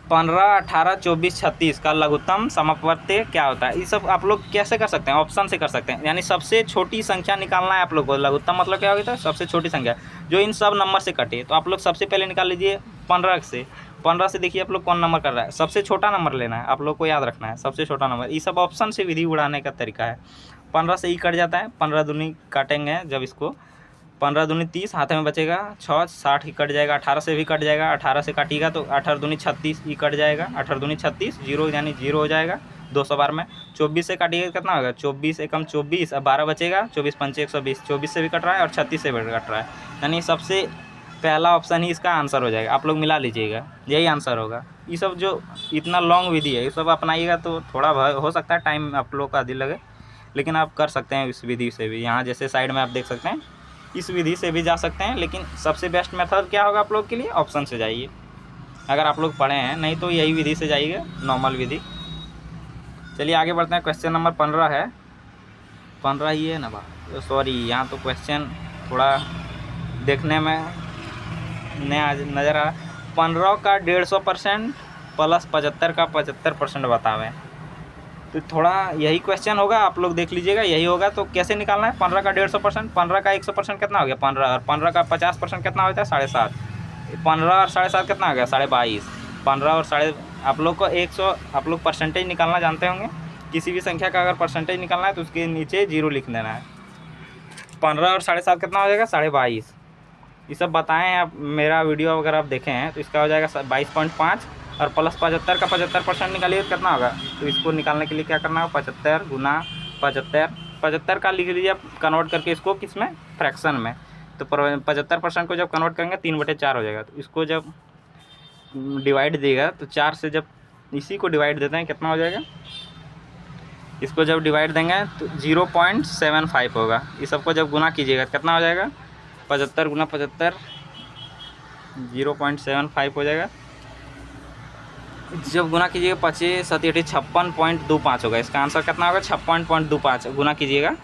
A: 15 18 24 36 का लघुत्तम समापवर्त्य क्या होता है। ये सब आप लोग कैसे कर सकते हैं, ऑप्शन से कर सकते हैं। यानी सबसे छोटी संख्या निकालना है आप लोग को। लघुत्तम मतलब क्या होगा, सबसे छोटी संख्या जो इन सब नंबर से कटे। तो आप लोग सबसे पहले निकाल लीजिए 15 से। 15 से देखिए आप लोग कौन नंबर कर रहा है, सबसे छोटा नंबर लेना है, आप लोग को याद रखना है सबसे छोटा नंबर। ये सब ऑप्शन से विधि उड़ाने का तरीका है। 15 से ही कट जाता है, 15 दूनी काटेंगे जब इसको 15 दूनी 30 हाथ में बचेगा 6 60 ही कट जाएगा। 18 से भी कट जाएगा, 18 से काटिएगा तो 18 दूनी 36 ही कट जाएगा। 18 दूनी 36 0 यानी 0 हो जाएगा 200 बार में। 24 से काटिएगा कितना होगा 24 एकम 24, अब 12 बचेगा 24 पंचे 120। 24 से भी कट रहा है और 36 से भी कट रहा है। यानी सबसे पहला ऑप्शन ही इसका आंसर हो जाएगा। आप लोग मिला लीजिएगा, यही आंसर होगा। ये सब जो इतना लॉन्ग विधि है ये सब अपनाइएगा तो थोड़ा हो सकता है टाइम आप लोग का अधिक लगे, लेकिन आप कर सकते हैं इस विधि से भी। यहाँ जैसे साइड में आप देख सकते हैं, इस विधि से भी जा सकते हैं, लेकिन सबसे बेस्ट मेथड क्या होगा आप लोग के लिए, ऑप्शन से जाइए अगर आप लोग पढ़े हैं, नहीं तो यही विधि से जाइएगा, नॉर्मल विधि। चलिए आगे बढ़ते हैं। क्वेश्चन नंबर 15 है, 15 ही है ना बा, सॉरी यहाँ तो क्वेश्चन थोड़ा देखने में नया नज़र आ। 15 का 150% प्लस 75 का 75% बतावें, तो थोड़ा यही क्वेश्चन होगा, आप लोग देख लीजिएगा यही होगा। तो कैसे निकालना है, 15 का 150%, 15 का 100% कितना हो गया 15, और 15 का 50% कितना होता है 7.5, 15 और 7.5 कितना हो गया 22.5, 15 और साढ़े, आप लोग को 100, आप लोग परसेंटेज निकालना जानते होंगे, किसी भी संख्या का अगर परसेंटेज निकालना है तो उसके नीचे 0 लिख देना है। 15 और 7.5 कितना हो जाएगा 22.5। ये सब बताएं आप, मेरा वीडियो अगर आप देखें हैं तो इसका हो जाएगा 22.5, और प्लस 75 का 75% निकालिए तो कितना होगा। तो इसको निकालने के लिए क्या करना है, 75 गुना 75, 75 का लिख लीजिए आप कन्वर्ट करके इसको किस में, फ्रैक्शन में। तो 75% को जब कन्वर्ट करेंगे 3/4 हो जाएगा। तो इसको जब डिवाइड देगा तो 4 से जब इसी को डिवाइड देते हैं कितना हो जाएगा, इसको जब डिवाइड देंगे तो 0.75 होगा। इस सबको जब गुना कीजिएगा कितना हो जाएगा, 75 गुना 75 0.75 हो जाएगा। जब गुना कीजिएगा 25 7 56.25 होगा। इसका आंसर कितना होगा 56.25 गुना कीजिएगा।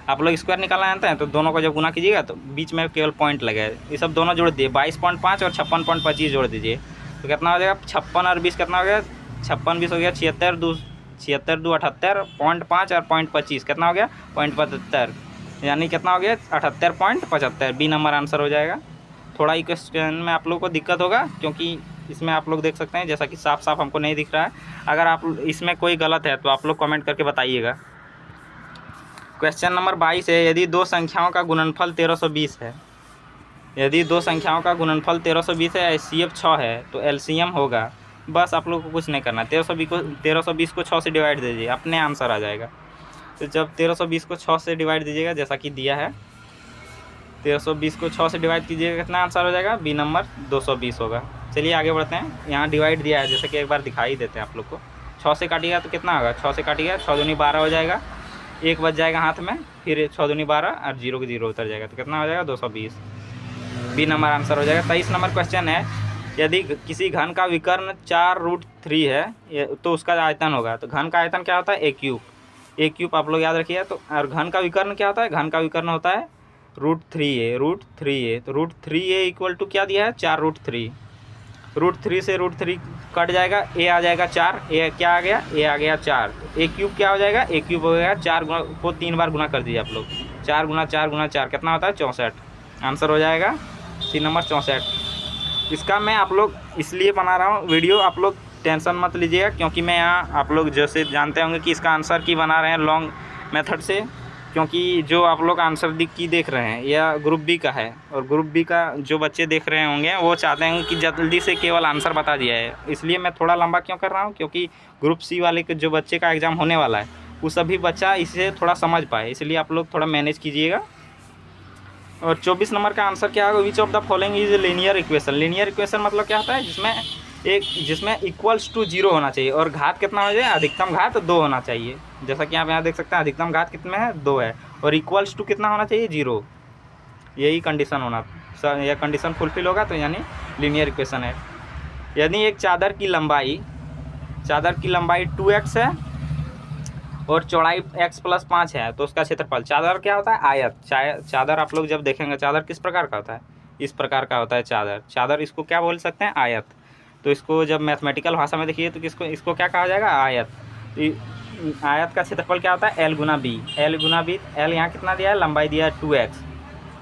A: आप लोग स्क्वायर निकालना जानते हैं तो दोनों को जब गुना कीजिएगा तो बीच में केवल पॉइंट लगेगा। ये सब दोनों जोड़ दिए, 22.5 और 56.25 जोड़ दीजिए तो कितना हो जाएगा 56 और 20 कितना हो गया, 56 20 हो गया 76 2 78 0.5 और 0.25 कितना हो गया 0.75, यानी कितना हो गया 78.75। बी नंबर आंसर हो जाएगा। थोड़ा ही क्वेश्चन में आप लोग को दिक्कत होगा क्योंकि इसमें आप लोग देख सकते हैं जैसा कि साफ साफ हमको नहीं दिख रहा है। अगर आप इसमें कोई गलत है तो आप लोग कमेंट करके बताइएगा। क्वेश्चन नंबर 22 है, यदि दो संख्याओं का गुणनफल 1320 है, यदि दो संख्याओं का गुणनफल 1320 है, HCF 6 है तो LCM होगा। बस आप लोग को कुछ नहीं करना, 1320 को 6 से डिवाइड दीजिए, अपने आंसर आ जाएगा। तो जब 1320 को 6 से डिवाइड दीजिएगा जैसा कि दिया है, 1320 को 6 से डिवाइड कीजिएगा कितना आंसर हो जाएगा, बी नंबर 220 होगा। चलिए आगे बढ़ते हैं। यहाँ डिवाइड दिया है जैसे कि एक बार दिखाई देते हैं आप लोग को। 6 से काटिएगा तो कितना होगा, 6 से काटिएगा 6 दूनी 12 हो जाएगा, 1 बच जाएगा हाथ में, फिर 6 दूनी 12 और 0 के 0 उतर जाएगा तो कितना हो जाएगा 220। बी नंबर आंसर हो जाएगा। 23 नंबर क्वेश्चन है, यदि किसी घन का विकर्ण 4√3 है तो उसका आयतन होगा। तो घन का आयतन क्या होता है, ए क्यूब आप लोग याद रखिए। तो और घन का विकर्ण क्या होता है, घन का विकर्ण होता है √3a। तो √3a इक्वल टू क्या दिया है 4√3। √3 से √3 कट जाएगा, a आ जाएगा 4, a क्या आ गया, a आ गया 4। तो a क्यूब क्या हो जाएगा, a क्यूब हो गया 4 गुना को 3 बार गुना कर दीजिए आप लोग, 4 गुना 4 गुना 4 कितना होता है 64। आंसर हो जाएगा सी नंबर 64। इसका मैं आप लोग इसलिए बना रहा हूँ वीडियो, आप लोग टेंशन मत लीजिएगा क्योंकि मैं यहाँ आप लोग जैसे जानते होंगे कि इसका आंसर की बना रहे हैं लॉन्ग मेथड से, क्योंकि जो आप लोग आंसर की देख रहे हैं यह ग्रुप बी का है, और ग्रुप बी का जो बच्चे देख रहे होंगे वो चाहते हैं कि जल्दी से केवल आंसर बता दिया है। इसलिए मैं थोड़ा लंबा क्यों कर रहा हूँ, क्योंकि ग्रुप सी वाले के जो बच्चे का एग्ज़ाम होने वाला है वो सभी बच्चा इसे थोड़ा समझ पाए, इसलिए आप लोग थोड़ा मैनेज कीजिएगा। और 24 नंबर का आंसर क्या होगा, which of the following is linear equation. Linear equation मतलब क्या होता है, जिसमें इक्वल्स टू 0 होना चाहिए और घात कितना हो जाए, अधिकतम घात 2 होना चाहिए। जैसा कि आप यहाँ देख सकते हैं अधिकतम घात कितने है 2 है, और इक्वल्स टू कितना होना चाहिए 0। यही कंडीशन होना, यह कंडीशन फुलफिल होगा तो यानी लीनियर इक्वेशन है। यदि एक चादर की लंबाई 2x है और चौड़ाई x + 5 है तो उसका क्षेत्रफल, चादर क्या होता है आयत। चादर आप लोग जब देखेंगे चादर किस प्रकार का होता है, इस प्रकार का होता है चादर। इसको क्या बोल सकते हैं, आयत। तो इसको जब मैथमेटिकल भाषा में देखिए तो इसको क्या कहा जाएगा, आयत। तो आयत का क्षेत्रफल क्या होता है L गुना बी। L यहाँ कितना दिया है, लंबाई दिया है 2x,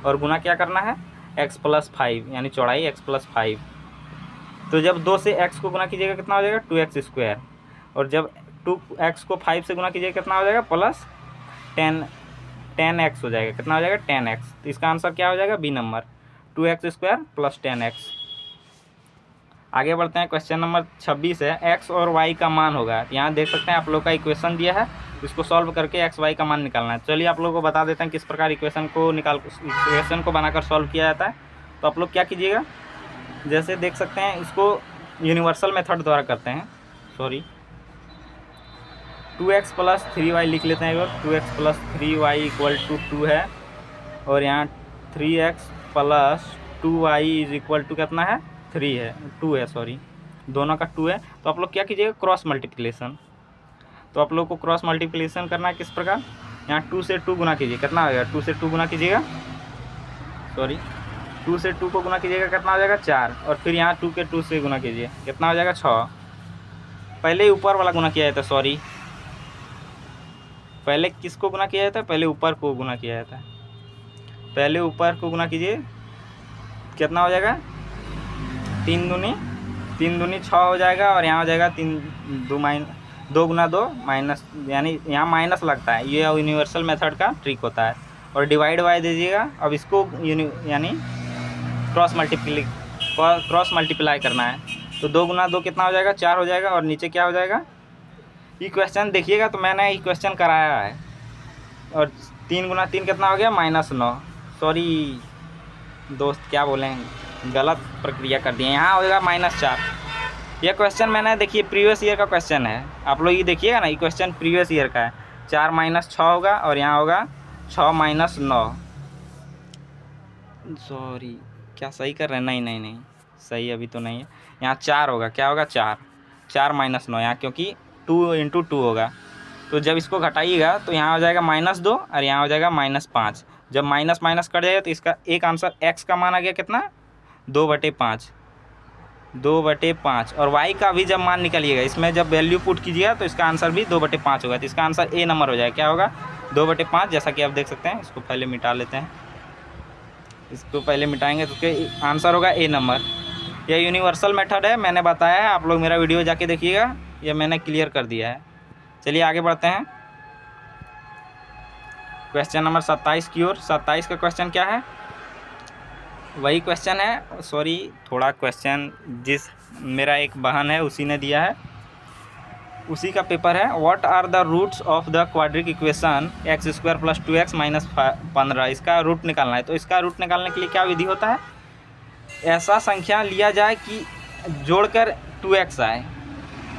A: और गुना क्या करना है x + 5, यानी चौड़ाई x + 5। तो जब 2 से x को गुना कीजिएगा कितना हो जाएगा 2x², और जब 2x को 5 से गुना कीजिएगा कितना हो जाएगा प्लस 10x हो जाएगा, कितना हो जाएगा 10x। तो इसका आंसर क्या हो जाएगा, बी नंबर 2x² + 10x। आगे बढ़ते हैं। क्वेश्चन नंबर 26 है, x और y का मान होगा। यहाँ देख सकते हैं आप लोग का इक्वेशन दिया है, इसको सॉल्व करके x y का मान निकालना है। चलिए आप लोगों को बता देते हैं किस प्रकार इक्वेशन को बनाकर सॉल्व किया जाता है। तो आप लोग क्या कीजिएगा, जैसे देख सकते हैं इसको यूनिवर्सल मेथड द्वारा करते हैं, सॉरी 2x + 3y लिख लेते हैं एक बार। 2x + 3y = 2 है, और यहाँ 3x + 2y = कितना है, 3 है, 2 है, सॉरी दोनों का 2 है। तो आप लोग क्या कीजिएगा, क्रॉस मल्टीप्लिकेशन। तो आप लोग को क्रॉस मल्टीप्लिकेशन करना है किस प्रकार, यहाँ 2 से 2 गुना कीजिए, कितना हो जाएगा, 2 से 2 गुना कीजिएगा, सॉरी 2 से 2 को गुना कीजिएगा, कितना हो जाएगा 4, और फिर यहाँ 2 के 2 से गुना कीजिए, कितना हो जाएगा 6। पहले ऊपर वाला गुना किया जाता है, सॉरी पहले किसको गुना किया जाता है, पहले ऊपर को गुना किया जाता है। पहले ऊपर को गुना कीजिए, कितना हो जाएगा, 3 दूनी 6 हो जाएगा, और यहाँ हो जाएगा 2 गुना 2 माइनस, यानी यहाँ माइनस लगता है, ये यूनिवर्सल मेथड का ट्रिक होता है। और डिवाइड बाय दीजिएगा। अब इसको यानी क्रॉस मल्टीप्लाई करना है, तो 2 गुना 2 कितना हो जाएगा, 4 हो जाएगा, और नीचे क्या हो जाएगा, ये क्वेश्चन देखिएगा तो मैंने ये क्वेश्चन कराया है। और 3 गुना 3 कितना हो गया, -9, सॉरी दोस्त क्या बोलें, गलत प्रक्रिया कर दिए, यहाँ हो जाएगा -4। यह क्वेश्चन मैंने देखिए प्रीवियस ईयर का क्वेश्चन है, आप लोग ये देखिएगा ना, ये क्वेश्चन प्रीवियस ईयर का है। 4 - 6 होगा, और यहाँ होगा 6 - 9, सॉरी क्या सही कर रहे हैं, नहीं सही अभी तो नहीं है, यहाँ 4 होगा, क्या होगा 4 - 9, यहाँ क्योंकि 2 × 2 होगा। तो जब इसको घटाइएगा तो यहाँ हो जाएगा -2, और यहाँ हो जाएगा -5। जब माइनस माइनस कट जाएगा तो इसका एक आंसर x का मान आ गया कितना, 2/5, 2/5। और y का भी जब मान निकालिएगा, इसमें जब वैल्यू पुट कीजिएगा तो इसका आंसर भी 2/5 होगा। तो इसका आंसर A नंबर हो जाएगा, क्या होगा 2/5, जैसा कि आप देख सकते हैं। इसको पहले मिटा लेते हैं, इसको पहले मिटाएंगे तो उसका आंसर होगा A नंबर। यह यूनिवर्सल मेथड है, मैंने बताया है, आप लोग मेरा वीडियो जाके देखिएगा, यह मैंने क्लियर कर दिया है। चलिए आगे बढ़ते हैं क्वेश्चन नंबर 27 की ओर। 27 का क्वेश्चन क्या है, वही क्वेश्चन है, सॉरी थोड़ा क्वेश्चन जिस मेरा एक बहन है उसी ने दिया है, उसी का पेपर है। What are the roots of the quadratic equation x² + 2x - 15। इसका रूट निकालना है। तो इसका रूट निकालने के लिए क्या विधि होता है, ऐसा संख्या लिया जाए कि जोड़कर 2x आए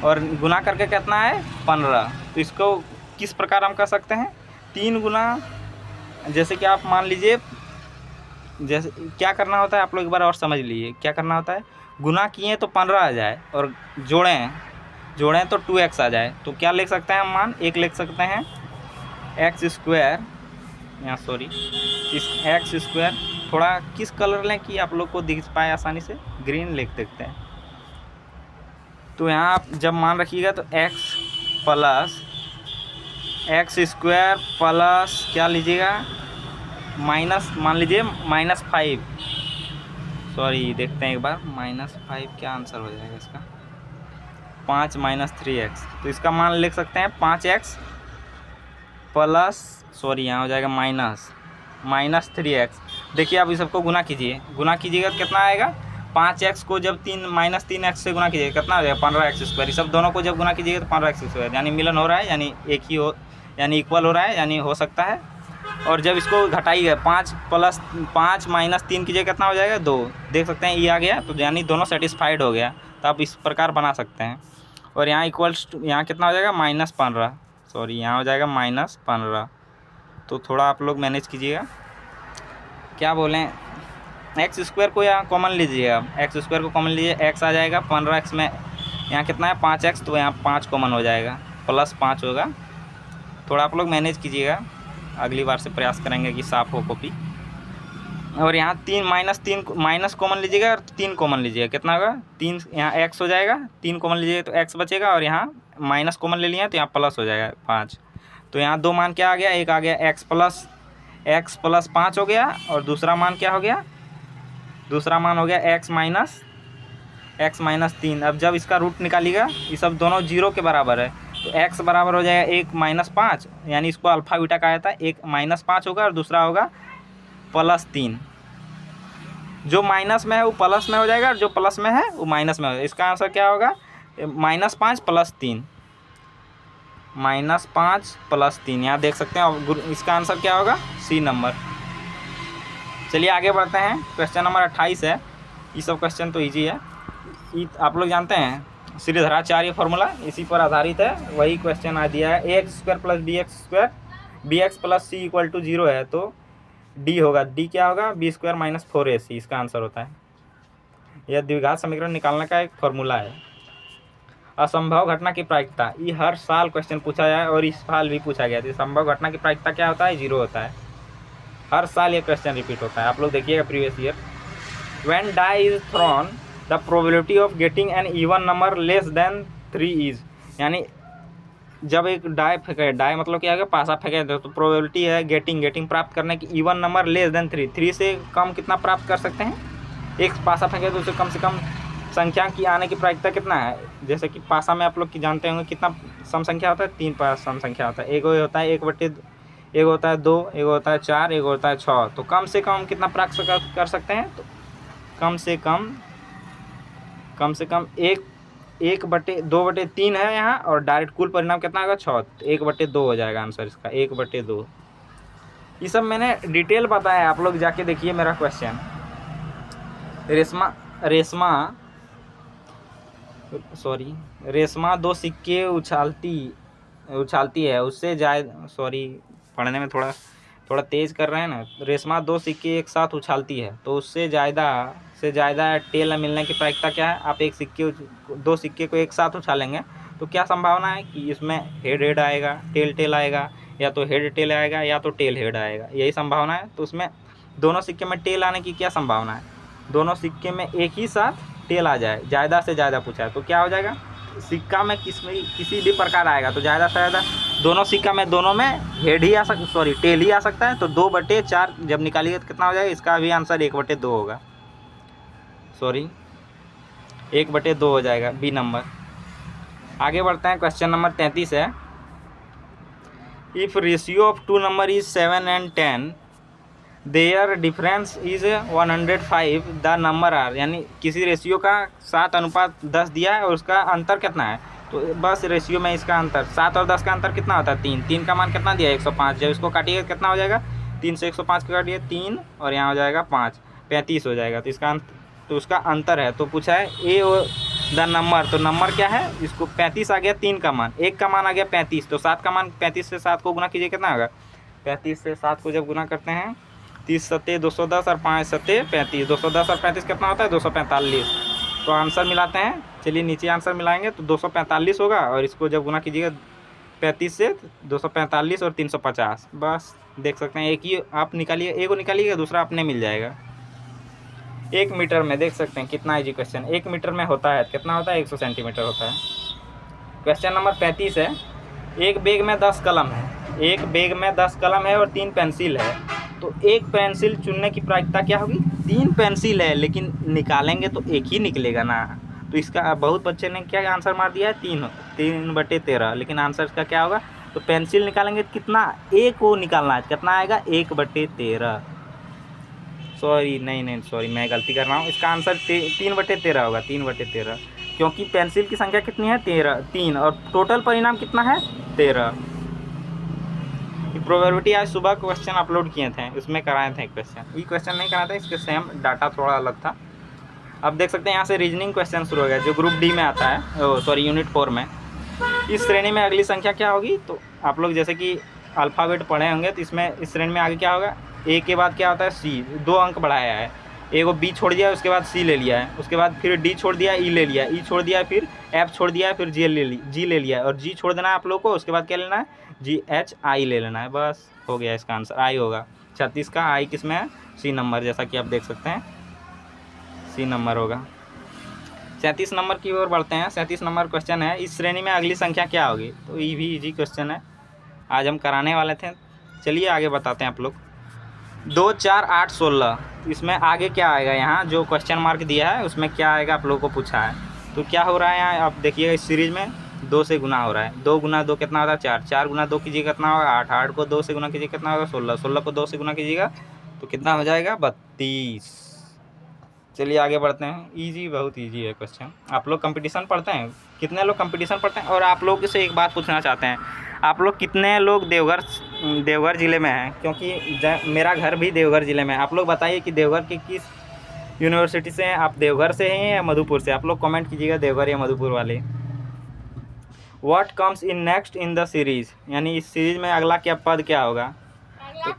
A: और गुना करके कितना है 15। तो इसको किस प्रकार हम कर सकते हैं, 3 गुना, जैसे कि आप मान लीजिए, जैसे क्या करना होता है आप लोग एक बार और समझ लीजिए, क्या करना होता है, गुना किए तो 15 आ जाए, और जोड़ें तो 2x आ जाए। तो क्या लिख सकते हैं हम मान, एक लिख सकते हैं x², यहाँ सॉरी इस x², थोड़ा किस कलर लें कि आप लोग को दिख पाए आसानी से, ग्रीन लिख देते हैं। तो यहाँ आप जब मान रखिएगा तो x² प्लस क्या लीजिएगा, माइनस मान लीजिए -5, सॉरी देखते हैं एक बार, -5 क्या आंसर हो जाएगा इसका, 5 - 3x। तो इसका मान लिख सकते हैं 5x प्लस, सॉरी यहाँ हो जाएगा -3x। देखिए आप इस सबको गुना कीजिएगा तो कितना आएगा, 5x को जब 3x से गुना कीजिएगा कितना हो जाएगा 15x²। ये सब दोनों को जब गुना कीजिएगा तो 15x², यानी मिलन हो रहा है, यानी एक ही हो, यानी इक्वल हो रहा है, यानी हो सकता है। और जब इसको घटाइएगा 5 + 5 - 3 कीजिएगा कितना हो जाएगा 2, देख सकते हैं ये आ गया, तो यानी दोनों सेटिस्फाइड हो गया। तो आप इस प्रकार बना सकते हैं। और यहाँ इक्वल्स टू, यहाँ कितना हो जाएगा -15, सॉरी यहाँ हो जाएगा -15। तो थोड़ा आप लोग मैनेज कीजिएगा, क्या बोलें, x² को यहाँ कॉमन लीजिएगा, x² को कॉमन लीजिए, x आ जाएगा 15x में, यहाँ कितना है 5x, तो यहाँ 5 कॉमन हो जाएगा, +5 होगा। थोड़ा आप लोग मैनेज कीजिएगा, अगली बार से प्रयास करेंगे कि साफ हो कॉपी। और यहाँ 3 माइनस कॉमन लीजिएगा, और 3 कॉमन लीजिएगा, कितना होगा 3, यहाँ x हो जाएगा, 3 कॉमन लीजिएगा तो x बचेगा, और यहाँ माइनस कॉमन ले लिया तो यहाँ प्लस हो जाएगा 5। तो यहाँ 2 मान क्या आ गया, एक आ गया x + 5 हो गया, और दूसरा मान क्या हो गया, दूसरा मान हो गया x - 3। अब जब इसका रूट निकालिएगा, ये सब दोनों 0 के बराबर है, तो x बराबर हो जाएगा 1 - 5, यानी इसको अल्फा बीटा कहा जाता है, एक -5 होगा और दूसरा होगा +3। जो माइनस में है वो प्लस में हो जाएगा, और जो प्लस में है वो माइनस में हो जाएगा। इसका आंसर क्या होगा, -5 + 3, -5 + 3, यहाँ देख सकते हैं। इसका आंसर क्या होगा, C नंबर। चलिए आगे बढ़ते हैं। क्वेश्चन नंबर 28 है। ये सब क्वेश्चन तो ईजी है। आप लोग जानते हैं श्रीधराचार्य फॉर्मूला, इसी पर आधारित है। वही क्वेश्चन आ दिया है, ax² + bx² bx + c = 0 है तो d होगा। d क्या होगा? b² - 4ac इसका आंसर होता है। यह द्विघात समीकरण निकालने का एक फॉर्मूला है। असंभव घटना की प्रायिकता, ये हर साल क्वेश्चन पूछा जाए और इस साल भी पूछा गया था। संभव घटना की प्रायिकता क्या होता है? 0 होता है। हर साल ये क्वेश्चन रिपीट होता है। आप लोग देखिएगा previous year. When die is thrown, the probability of getting an even number less than 3 is, यानी जब एक डाई फेंके, डाई मतलब क्या है? पासा फेंके तो प्रोबेबिलिटी है गेटिंग प्राप्त करने की इवन नंबर लेस देन 3 से कम कितना प्राप्त कर सकते हैं? एक पासा फेंके तो उसे कम से कम संख्या की आने की प्रायिकता कितना है? जैसे कि पासा में आप लोग की जानते होंगे कितना सम संख्या होता है? 3 पास सम संख्या होता है। एक होता है 1/2, एक होता है 2, एक होता है 4, एक होता है 6। तो कम से कम कितना प्राप्त कर सकते हैं? तो कम से कम 1/2/3 है यहाँ, और डायरेक्ट कुल परिणाम कितना होगा? 6। 1/2 हो जाएगा आंसर इसका, 1/2। ये सब मैंने डिटेल बताया, आप लोग जाके देखिए मेरा क्वेश्चन। रेशमा 2 सिक्के उछालती है, उससे ज़्यादा, सॉरी पढ़ने में थोड़ा तेज़ कर रहे हैं ना। रेशमा 2 सिक्के एक साथ उछालती है तो उससे ज़्यादा टेल मिलने की प्रायिकता क्या है? आप 2 सिक्के को एक साथ उछालेंगे तो क्या संभावना है कि इसमें हेड आएगा, टेल आएगा, या तो हेड टेल आएगा या तो टेल हेड आएगा, यही संभावना है। तो उसमें दोनों सिक्के में टेल आने की क्या संभावना है? दोनों सिक्के में एक ही साथ टेल आ जाए, ज़्यादा से ज़्यादा पूछा है तो क्या हो जाएगा? सिक्का में किसी भी प्रकार आएगा तो ज़्यादा से ज़्यादा दोनों सिक्का में, दोनों में हेड ही टेल ही आ सकता है। तो 2/4 जब निकालिए तो कितना हो जाएगा? इसका भी आंसर 1/2 होगा, 1/2 हो जाएगा, बी नंबर। आगे बढ़ते हैं। क्वेश्चन नंबर 33 है। If ratio of 2 number is 7 and 10, their difference is 105, the number are, यानी किसी रेशियो का 7:10 दिया है और उसका अंतर कितना है? तो बस रेशियो में इसका अंतर 7 और 10 का अंतर कितना होता है? 3 का मान कितना दिया है? 105। जब इसको काटिएगा कितना हो जाएगा? 3 से 105 को काटिए 3 और यहाँ हो जाएगा 5, 35 हो जाएगा। तो उसका अंतर है। तो पूछा है ए द नंबर, तो नंबर क्या है? इसको 35 आ गया, 3 का मान, 1 का मान आ गया 35, तो 7 का मान 35 से 7 को गुना कीजिए, कितना होगा? 35 से 7 को जब गुना करते हैं 30 सत्ते 210 और 5 सत्ते 35, 210 और 35 कितना होता है? 245। तो आंसर मिलाते हैं। चलिए नीचे आंसर मिलाएंगे तो 245 होगा, और इसको जब गुना कीजिएगा 35 से 245 और 350, बस देख सकते हैं। एक ही आप निकालिए, एक को निकालिएगा, दूसरा अपने मिल जाएगा। 1 मीटर में देख सकते हैं कितना इजी क्वेश्चन। 1 मीटर में होता है कितना होता है? 100 सेंटीमीटर होता है। क्वेश्चन नंबर 35 है। एक बैग में 10 कलम है और 3 पेंसिल है, तो एक पेंसिल चुनने की प्रायिकता क्या होगी? 3 पेंसिल है लेकिन निकालेंगे तो एक ही निकलेगा ना। तो इसका बहुत बच्चे ने क्या आंसर मार दिया है? 3/13, लेकिन आंसर इसका क्या होगा? तो पेंसिल निकालेंगे तो कितना? एक को निकालना है, कितना आएगा? 1/13। सॉरी मैं गलती कर रहा हूँ। इसका आंसर 3/13 होगा, 3/13, क्योंकि पेंसिल की संख्या कितनी है? 3 और टोटल परिणाम कितना है? 13। प्रोबेबिलिटी आज सुबह क्वेश्चन अपलोड किए थे, उसमें कराए थे क्वेश्चन। ये क्वेश्चन नहीं कराया था, इसके सेम डाटा थोड़ा अलग था। अब देख सकते हैं यहाँ से रीजनिंग क्वेश्चन शुरू हो गया, जो ग्रुप डी में आता है, यूनिट 4 में। इस श्रेणी में अगली संख्या क्या होगी? तो आप लोग जैसे कि अल्फ़ाबेट पढ़े होंगे, तो इसमें इस श्रेणी में आगे क्या होगा? ए के बाद क्या होता है? सी, 2 अंक बढ़ाया है। ए को बी छोड़ दिया, उसके बाद सी ले लिया है, उसके बाद फिर डी छोड़ दिया, ई ले लिया, ई छोड़ दिया, फिर एफ छोड़ दिया, फिर जी ले लिया, और जी छोड़ देना है आप लोग को। उसके बाद क्या लेना है? GHI ले लेना है, बस हो गया। इसका आंसर आई होगा। 36 का आई किस में है? सी नंबर, जैसा कि आप देख सकते हैं सी नंबर होगा। 37 नंबर की ओर बढ़ते हैं। 37 नंबर क्वेश्चन है। इस श्रेणी में अगली संख्या क्या होगी? तो ये भी इजी क्वेश्चन है, आज हम कराने वाले थे। चलिए आगे बताते हैं आप लोग। 2, 4, 8, 16, इसमें आगे क्या आएगा? यहाँ जो क्वेश्चन मार्क दिया है उसमें क्या आएगा आप लोगों को पूछा है। तो क्या हो रहा है यहाँ आप देखिएगा, इस सीरीज में 2 से गुना हो रहा है। 2 गुना 2 कितना होता है? 4, 4 गुना 2 कीजिएगा कितना होगा? 8, 8 को 2 से गुना कीजिए कितना होगा? 16, 16 को 2 से गुना कीजिएगा तो कितना हो जाएगा? 32। चलिए आगे बढ़ते हैं। इजी, बहुत इजी है क्वेश्चन। आप लोग कंपटीशन पढ़ते हैं? कितने लोग कंपटीशन पढ़ते हैं? और आप लोग से एक बात पूछना चाहते हैं, आप लोग कितने लोग देवघर देवघर ज़िले में है, क्योंकि मेरा घर भी देवघर ज़िले में है। आप लोग बताइए कि देवघर के किस यूनिवर्सिटी से हैं आप? देवघर से हैं या मधुपुर से? आप लोग कमेंट कीजिएगा देवघर या मधुपुर वाले। What comes in next in the series, यानी इस सीरीज़ में अगला क्या पद क्या होगा? तो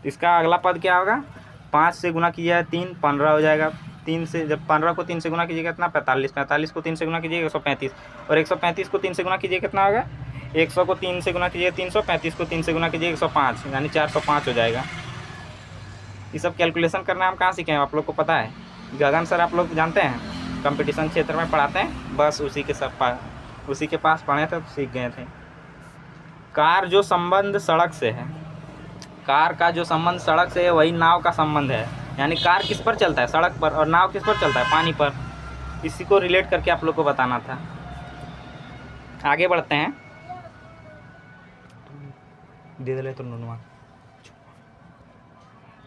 A: इसका अगला पद क्या होगा? 5 से गुना कीजिएगा 3, 15 हो जाएगा। 3 से जब 15 को 3 से गुना कीजिएगा कितना? 45। 45 को 3 से गुना कीजिएगा 135, और 135 को 3 से गुना कीजिए कितना होगा? 100 को 3 से गुना कीजिए 300, 35 को 3 से गुना कीजिए 105, यानी 405 हो जाएगा। ये सब कैलकुलेशन करना हम कहाँ सीखे हैं? आप लोग को पता है? गगन सर आप लोग जानते हैं, कंपटीशन क्षेत्र में पढ़ाते हैं, बस उसी के पास पढ़े थे तो सीख गए थे। कार जो संबंध सड़क से है, कार का जो संबंध सड़क से है वही नाव का संबंध है। यानी कार किस पर चलता है? सड़क पर। और नाव किस पर चलता है? पानी पर। इसी को रिलेट करके आप लोग को बताना था। आगे बढ़ते हैं। दे दे तो नुनवा।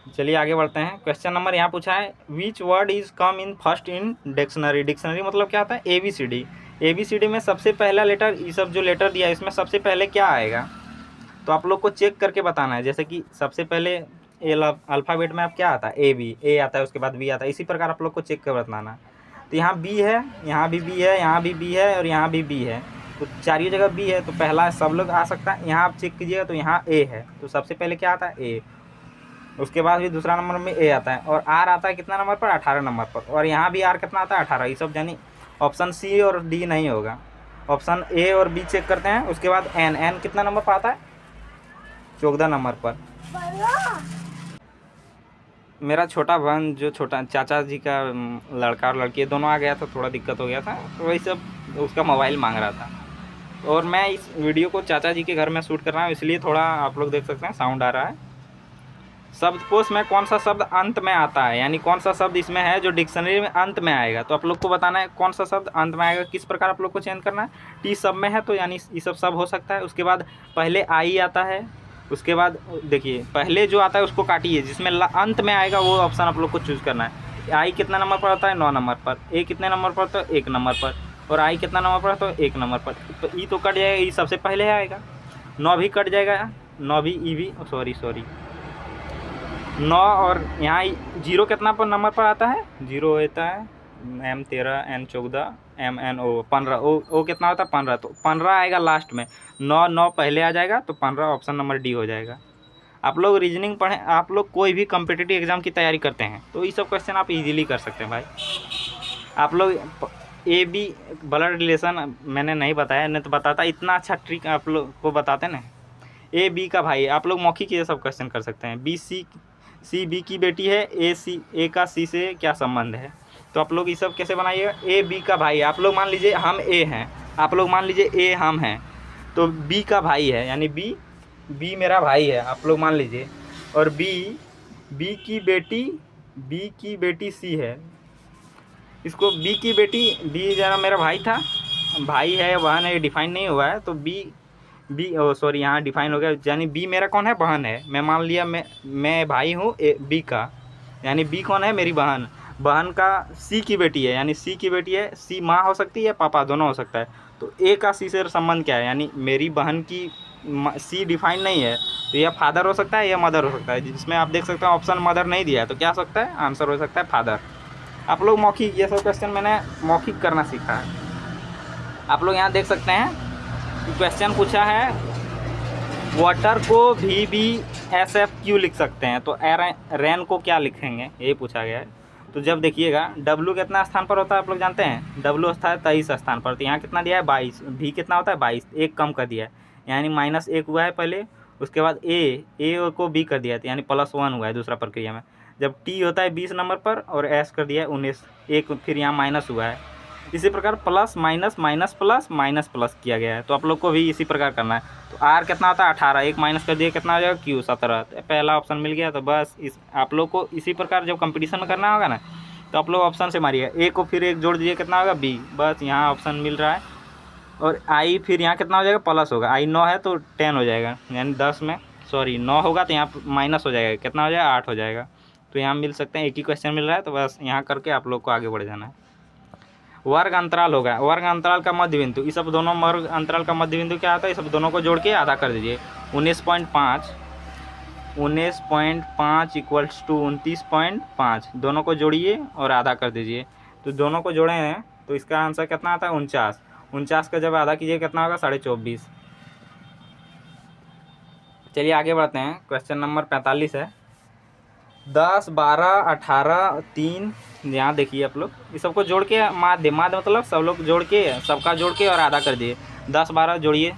A: चलिए आगे बढ़ते हैं। क्वेश्चन नंबर यहाँ पूछा है, which word is come in first in dictionary. Dictionary मतलब क्या होता है? ABCD। ABCD में सबसे पहला लेटर, ये सब जो लेटर दिया है इसमें सबसे पहले क्या आएगा? तो आप लोग को चेक करके बताना है। जैसे कि सबसे पहले अल्फ़ाबेट में आप क्या आता है? A आता है, उसके बाद B आता है। इसी प्रकार आप लोग को चेक कर बताना। तो यहाँ B है, यहाँ भी B है, यहाँ भी B है और यहाँ भी B है। तो चारों जगह B है, तो पहला सब लोग आ सकता है। यहाँ आप चेक कीजिएगा तो यहाँ A है, तो सबसे पहले क्या आता है? A। उसके बाद भी दूसरा नंबर में A आता है, और R आता है कितना नंबर पर? 18 नंबर पर। और यहाँ भी R कितना आता है? 18। ये सब यानी ऑप्शन C और D नहीं होगा, ऑप्शन A और B चेक करते हैं। उसके बाद N कितना नंबर पर आता है? 14 नंबर पर। मेरा छोटा बहन जो छोटा चाचा जी का लड़का और लड़की दोनों आ गया था, थोड़ा दिक्कत हो गया था, तो वही सब उसका मोबाइल मांग रहा था। और मैं इस वीडियो को चाचा जी के घर में शूट कर रहा हूँ, इसलिए थोड़ा आप लोग देख सकते हैं साउंड आ रहा है। शब्दकोश में कौन सा शब्द अंत में आता है, यानी कौन सा शब्द इसमें है जो डिक्शनरी में अंत में आएगा? तो आप लोग को बताना है कौन सा शब्द अंत में आएगा। किस प्रकार आप लोग को चयन करना है? टी सब में है तो यानी ये सब हो सकता है। उसके बाद पहले आई आता है, उसके बाद देखिए पहले जो आता है उसको काटिए, जिसमें अंत में आएगा वो ऑप्शन आप लोग को चूज़ करना है। आई कितना नंबर पर आता है? 9 नंबर पर। ए कितने नंबर पर? तो 1 नंबर पर। और आई कितना नंबर पर? तो 1 नंबर पर। तो ई तो कट जाएगा, ई सबसे पहले आएगा। 9 भी कट जाएगा, 9 भी, ई भी, सॉरी 9। और यहाँ 0 कितना पर नंबर पर आता है? 0 होता है M13 N14 MNO 15। ओ कितना होता है? 15। तो 15 आएगा लास्ट में। 9 पहले आ जाएगा, तो 15 ऑप्शन नंबर D हो जाएगा। आप लोग रीजनिंग पढ़ें, आप लोग कोई भी कम्पिटिटिव एग्ज़ाम की तैयारी करते हैं तो ये सब क्वेश्चन आप इजीली कर सकते हैं भाई। आप लोग AB ब्लड रिलेशन मैंने नहीं बताया, नहीं तो बताता। इतना अच्छा ट्रिक आप लोग को बताते ना। AB का भाई आप लोग मौखिक ये सब क्वेश्चन कर सकते हैं। C B की बेटी है, A का C से क्या संबंध है? तो आप लोग ये सब कैसे बनाइएगा? AB का भाई, आप लोग मान लीजिए हम A हैं, आप लोग मान लीजिए A हम हैं, तो B का भाई है, यानी B मेरा भाई है आप लोग मान लीजिए। और B की बेटी C है। इसको B की बेटी, B जरा मेरा भाई था, भाई है बहन है, डिफाइन नहीं हुआ है, तो B सॉरी यहाँ डिफाइन हो गया, यानी B मेरा कौन है? बहन है। मैं मान लिया मैं भाई हूँ B का, यानी B कौन है? मेरी बहन का C की बेटी है, यानी C की बेटी है। C माँ हो सकती है, पापा, दोनों हो सकता है। तो A का C से संबंध क्या है? यानी मेरी बहन की C डिफाइन नहीं है, तो यह फादर हो सकता है या मदर हो सकता है। जिसमें आप देख सकते हैं ऑप्शन मदर नहीं दिया है, तो क्या हो सकता है? आंसर हो सकता है फादर। आप लोग मौखिक, ये सब क्वेश्चन मैंने मौखिक करना सीखा है। आप लोग यहाँ देख सकते हैं क्वेश्चन पूछा है, वाटर को VBSF क्यों लिख सकते हैं? तो रेन को क्या लिखेंगे, ये पूछा गया है। तो जब देखिएगा W कितना स्थान पर होता है आप लोग जानते हैं? W होता है 23 स्थान पर। तो यहाँ कितना दिया है? 22। V कितना होता है? 22, एक कम कर दिया है, यानी -1 हुआ है पहले। उसके बाद A को B कर दिया है, यानी +1 हुआ है दूसरा प्रक्रिया में। जब T होता है 20 नंबर पर और S कर दिया है 19, एक फिर यहाँ माइनस हुआ है। इसी प्रकार plus minus minus plus minus plus किया गया है, तो आप लोग को भी इसी प्रकार करना है। तो R कितना होता है? 18, एक माइनस कर दिया कितना हो जाएगा? Q 17। तो पहला ऑप्शन मिल गया। तो बस आप लोग को इसी प्रकार जब कंपटीशन में करना होगा ना, तो आप लोग ऑप्शन से मारिएगा। A को फिर 1 जोड़ दीजिए, कितना होगा? B। बस यहाँ ऑप्शन मिल रहा है। और I फिर यहाँ कितना हो जाएगा? प्लस होगा। I 9 है तो 10 हो जाएगा, यानी 10 में 9 होगा तो यहाँ माइनस हो जाएगा, कितना हो जाएगा? 8 हो जाएगा। तो यहाँ मिल सकते हैं, एक ही क्वेश्चन मिल रहा है, तो बस यहाँ करके आप लोग को आगे बढ़ जाना है। वर्ग अंतराल होगा, वर्ग अंतराल का मध्य बिंदु, इस सब दोनों वर्ग अंतराल का मध्य बिंदु क्या आता है, इस सब दोनों को जोड़ के आधा कर दीजिए। 19.5 इक्वल्स टू 29.5, दोनों को जोड़िए और आधा कर दीजिए। तो दोनों को जोड़े हैं तो इसका आंसर कितना आता है 49। 49 का जब आधा कीजिए कितना होगा 24.5। चलिए आगे बढ़ते हैं। क्वेश्चन नंबर 45 है 10, 12, 18, 3, यहाँ देखिए आप लोग इस सबको जोड़ के माध्य मतलब सब लोग जोड़ के सबका जोड़ के और आधा कर दिए। 10, 12 जोड़िए,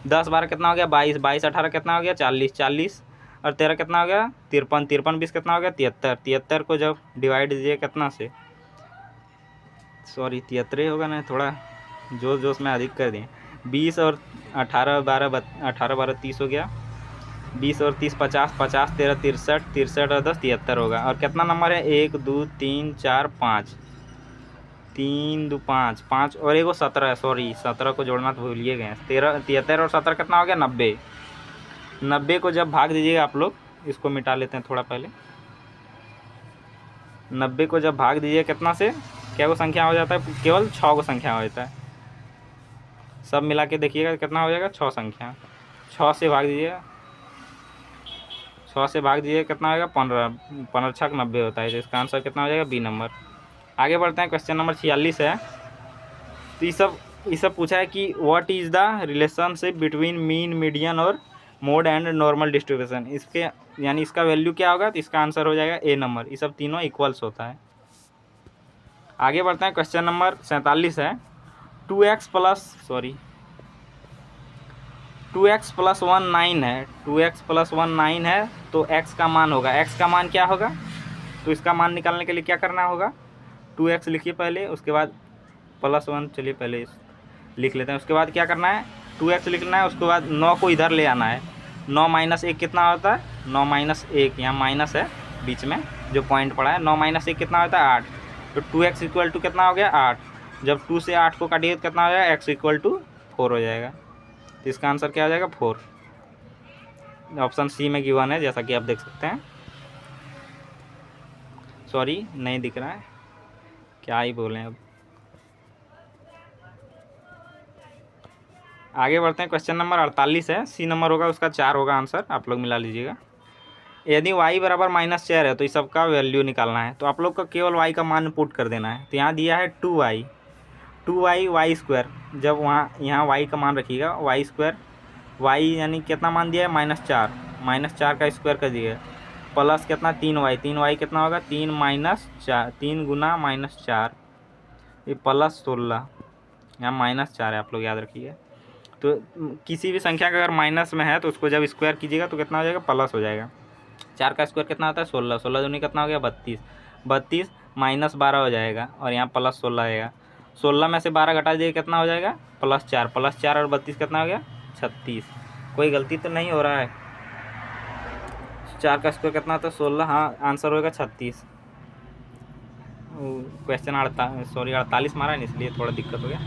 A: 10, 12 कितना हो गया 22, 22, 18 कितना हो गया 40, 40 और 13 कितना हो गया 53, 53, 20 कितना हो गया 73, 73 को जब डिवाइड दीजिए कितना से, सॉरी 73 होगा ना, थोड़ा जोश जोश में अधिक कर दिए। 20 और 18, 12, 18, 12, 30 हो गया, 20 और 30 50, 50, 13, 63, 63 और 10 73 होगा। और कितना नंबर है 1 2 3 4 5, 3 2 5 5 और एक 17 है, सॉरी 17 को जोड़ना तो भूलिए गए। 13 73 और 17 कितना हो गया 90। 90 को जब भाग दीजिएगा आप लोग, इसको मिटा लेते हैं थोड़ा पहले। 90 को जब भाग दीजिए कितना से, क्या को संख्या हो जाता है, केवल 6 को संख्या हो जाता है। सब मिला के देखिएगा कितना हो जाएगा 6 संख्या। 6 से भाग दीजिएगा, 6 से भाग दीजिए कितना होगा 15, 15 6 90 होता है। तो इसका आंसर कितना हो जाएगा बी नंबर। आगे बढ़ते हैं। क्वेश्चन नंबर 46 है। तो ये सब पूछा है कि what is the relationship between mean, median और मोड एंड नॉर्मल डिस्ट्रीब्यूशन। इसके यानी इसका वैल्यू क्या होगा, तो इसका आंसर हो जाएगा ए नंबर। ये सब तीनों इक्वल्स होता है। आगे बढ़ते हैं। क्वेश्चन नंबर 47 है 2x प्लस 1 9 है, 2x प्लस 1 9 है। तो x का मान होगा, x का मान क्या होगा, तो इसका मान निकालने के लिए क्या करना होगा, 2x लिखिए पहले, उसके बाद प्लस 1, चलिए पहले लिख लेते हैं। उसके बाद क्या करना है 2x लिखना है, उसके बाद 9 को इधर ले आना है। 9 माइनस 1 कितना होता है, 9 माइनस 1, यहाँ माइनस है बीच में जो पॉइंट पड़ा है। 9 माइनस 1 कितना होता है 8। तो 2x इक्वल टू कितना हो गया 8। जब 2 से 8 को काटिए तो कितना हो जाएगा, x इक्वल टू 4 हो जाएगा। तो इसका आंसर क्या हो जाएगा 4। ऑप्शन सी में गिवन है जैसा कि आप देख सकते हैं। सॉरी नहीं दिख रहा है, क्या ही बोलें अब। आगे बढ़ते हैं। क्वेश्चन नंबर 48 है, सी नंबर होगा उसका 4 होगा आंसर, आप लोग मिला लीजिएगा। यदि y बराबर -4 है तो इस सबका वैल्यू निकालना है। तो आप लोग को केवल y का मान पुट कर देना है। तो यहाँ दिया है 2y y स्क्वायर, जब वहाँ यहाँ y का मान रखिएगा y स्क्वायर, y यानी कितना मान दिया है -4 का स्क्वायर कर दिया, प्लस कितना 3y कितना होगा 3 -4, 3 गुना -4, ये प्लस 16, यहाँ -4 है, आप लोग याद रखिए। तो किसी भी संख्या का अगर माइनस में है तो उसको जब स्क्वायर कीजिएगा तो कितना हो जाएगा प्लस हो जाएगा। 4 का स्क्वायर कितना आता है 16, 16 दूनी कितना हो गया 32, 32 -12 हो जाएगा और यहाँ प्लस 16 आएगा। 16 में से 12 घटा दीजिए कितना हो जाएगा +4, +4 और 32 कितना हो गया 36। कोई गलती तो नहीं हो रहा है। 4 का स्क्वायर कितना आता है 16, हाँ आंसर होगा 36। क्वेश्चन 48 मारा है इसलिए थोड़ा दिक्कत हो गया।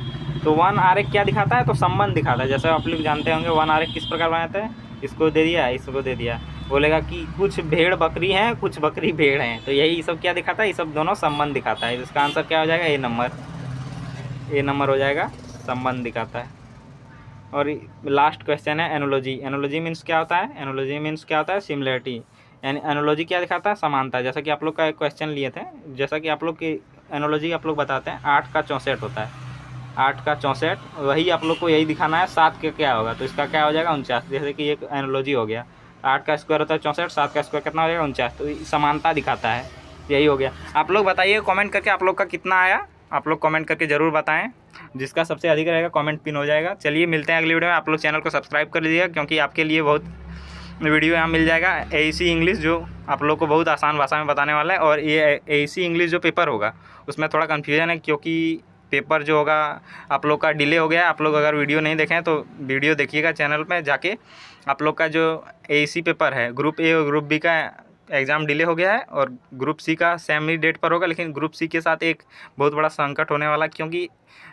A: तो 1 आरेख क्या दिखाता है, तो संबंध दिखाता है। जैसे आप लोग जानते होंगे 1 आरेख किस प्रकार बनाते हैं, इसको दे दिया इसको दे दिया, बोलेगा कि कुछ भेड़ बकरी हैं कुछ बकरी भेड़ हैं। तो यही सब क्या दिखाता है, ये सब दोनों संबंध दिखाता है। इसका आंसर क्या हो जाएगा ए नंबर हो जाएगा, संबंध दिखाता है। और लास्ट क्वेश्चन है एनोलॉजी। एनोलॉजी मीन्स क्या होता है, एनोलॉजी मीन्स क्या होता है सिमिलरिटी। यानी एनोलॉजी क्या दिखाता है समानता। जैसा कि आप लोग का एक क्वेश्चन लिए थे, जैसा कि आप लोग की एनोलॉजी आप लोग बताते हैं 8 का 64 होता है, 8 का 64, वही आप लोग को यही दिखाना है 7 का क्या होगा, तो इसका क्या हो जाएगा 49। जैसे कि एक एनोलॉजी हो गया, 8 का स्क्वायर होता है 64, 7 का स्क्वायर कितना हो जाएगा 49, तो समानता दिखाता है। यही हो गया। आप लोग बताइए कमेंट करके आप लोग का कितना आया, आप लोग कमेंट करके ज़रूर बताएं। जिसका सबसे अधिक रहेगा कमेंट पिन हो जाएगा। चलिए मिलते हैं अगली वीडियो में। आप लोग चैनल को सब्सक्राइब कर लीजिएगा क्योंकि आपके लिए बहुत वीडियो यहाँ मिल जाएगा एईसी इंग्लिश, जो आप लोग को बहुत आसान भाषा में बताने वाला है। और ये एईसी इंग्लिश जो पेपर होगा उसमें थोड़ा कन्फ्यूजन है क्योंकि पेपर जो होगा आप लोग का डिले हो गया। आप लोग अगर वीडियो नहीं देखें तो वीडियो देखिएगा चैनल पे जाके। आप लोग का जो एईसी पेपर है ग्रुप ए और ग्रुप बी का एग्ज़ाम डिले हो गया है और ग्रुप सी का सेम ही डेट पर होगा। लेकिन ग्रुप सी के साथ एक बहुत बड़ा संकट होने वाला, क्योंकि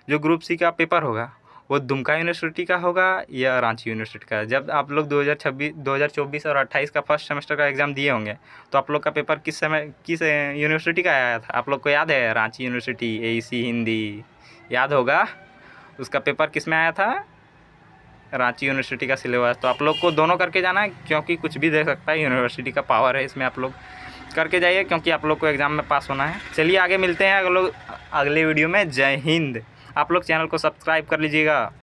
A: जो ग्रुप सी का पेपर होगा वो दुमका यूनिवर्सिटी का होगा या रांची यूनिवर्सिटी का। जब आप लोग 2024 और 28 का फर्स्ट सेमेस्टर का एग्ज़ाम दिए होंगे तो आप लोग का पेपर किस यूनिवर्सिटी का आया था, आप लोग को याद है? Ranchi university AEC Hindi. याद होगा, उसका पेपर किस में आया था, रांची यूनिवर्सिटी का सिलेबस। तो आप लोग को दोनों करके जाना है, क्योंकि कुछ भी दे सकता है, यूनिवर्सिटी का पावर है इसमें। आप लोग करके जाइए, क्योंकि आप लोग को एग्ज़ाम में पास होना है। चलिए आगे मिलते हैं अगले वीडियो में। जय हिंद। आप लोग चैनल को सब्सक्राइब कर लीजिएगा।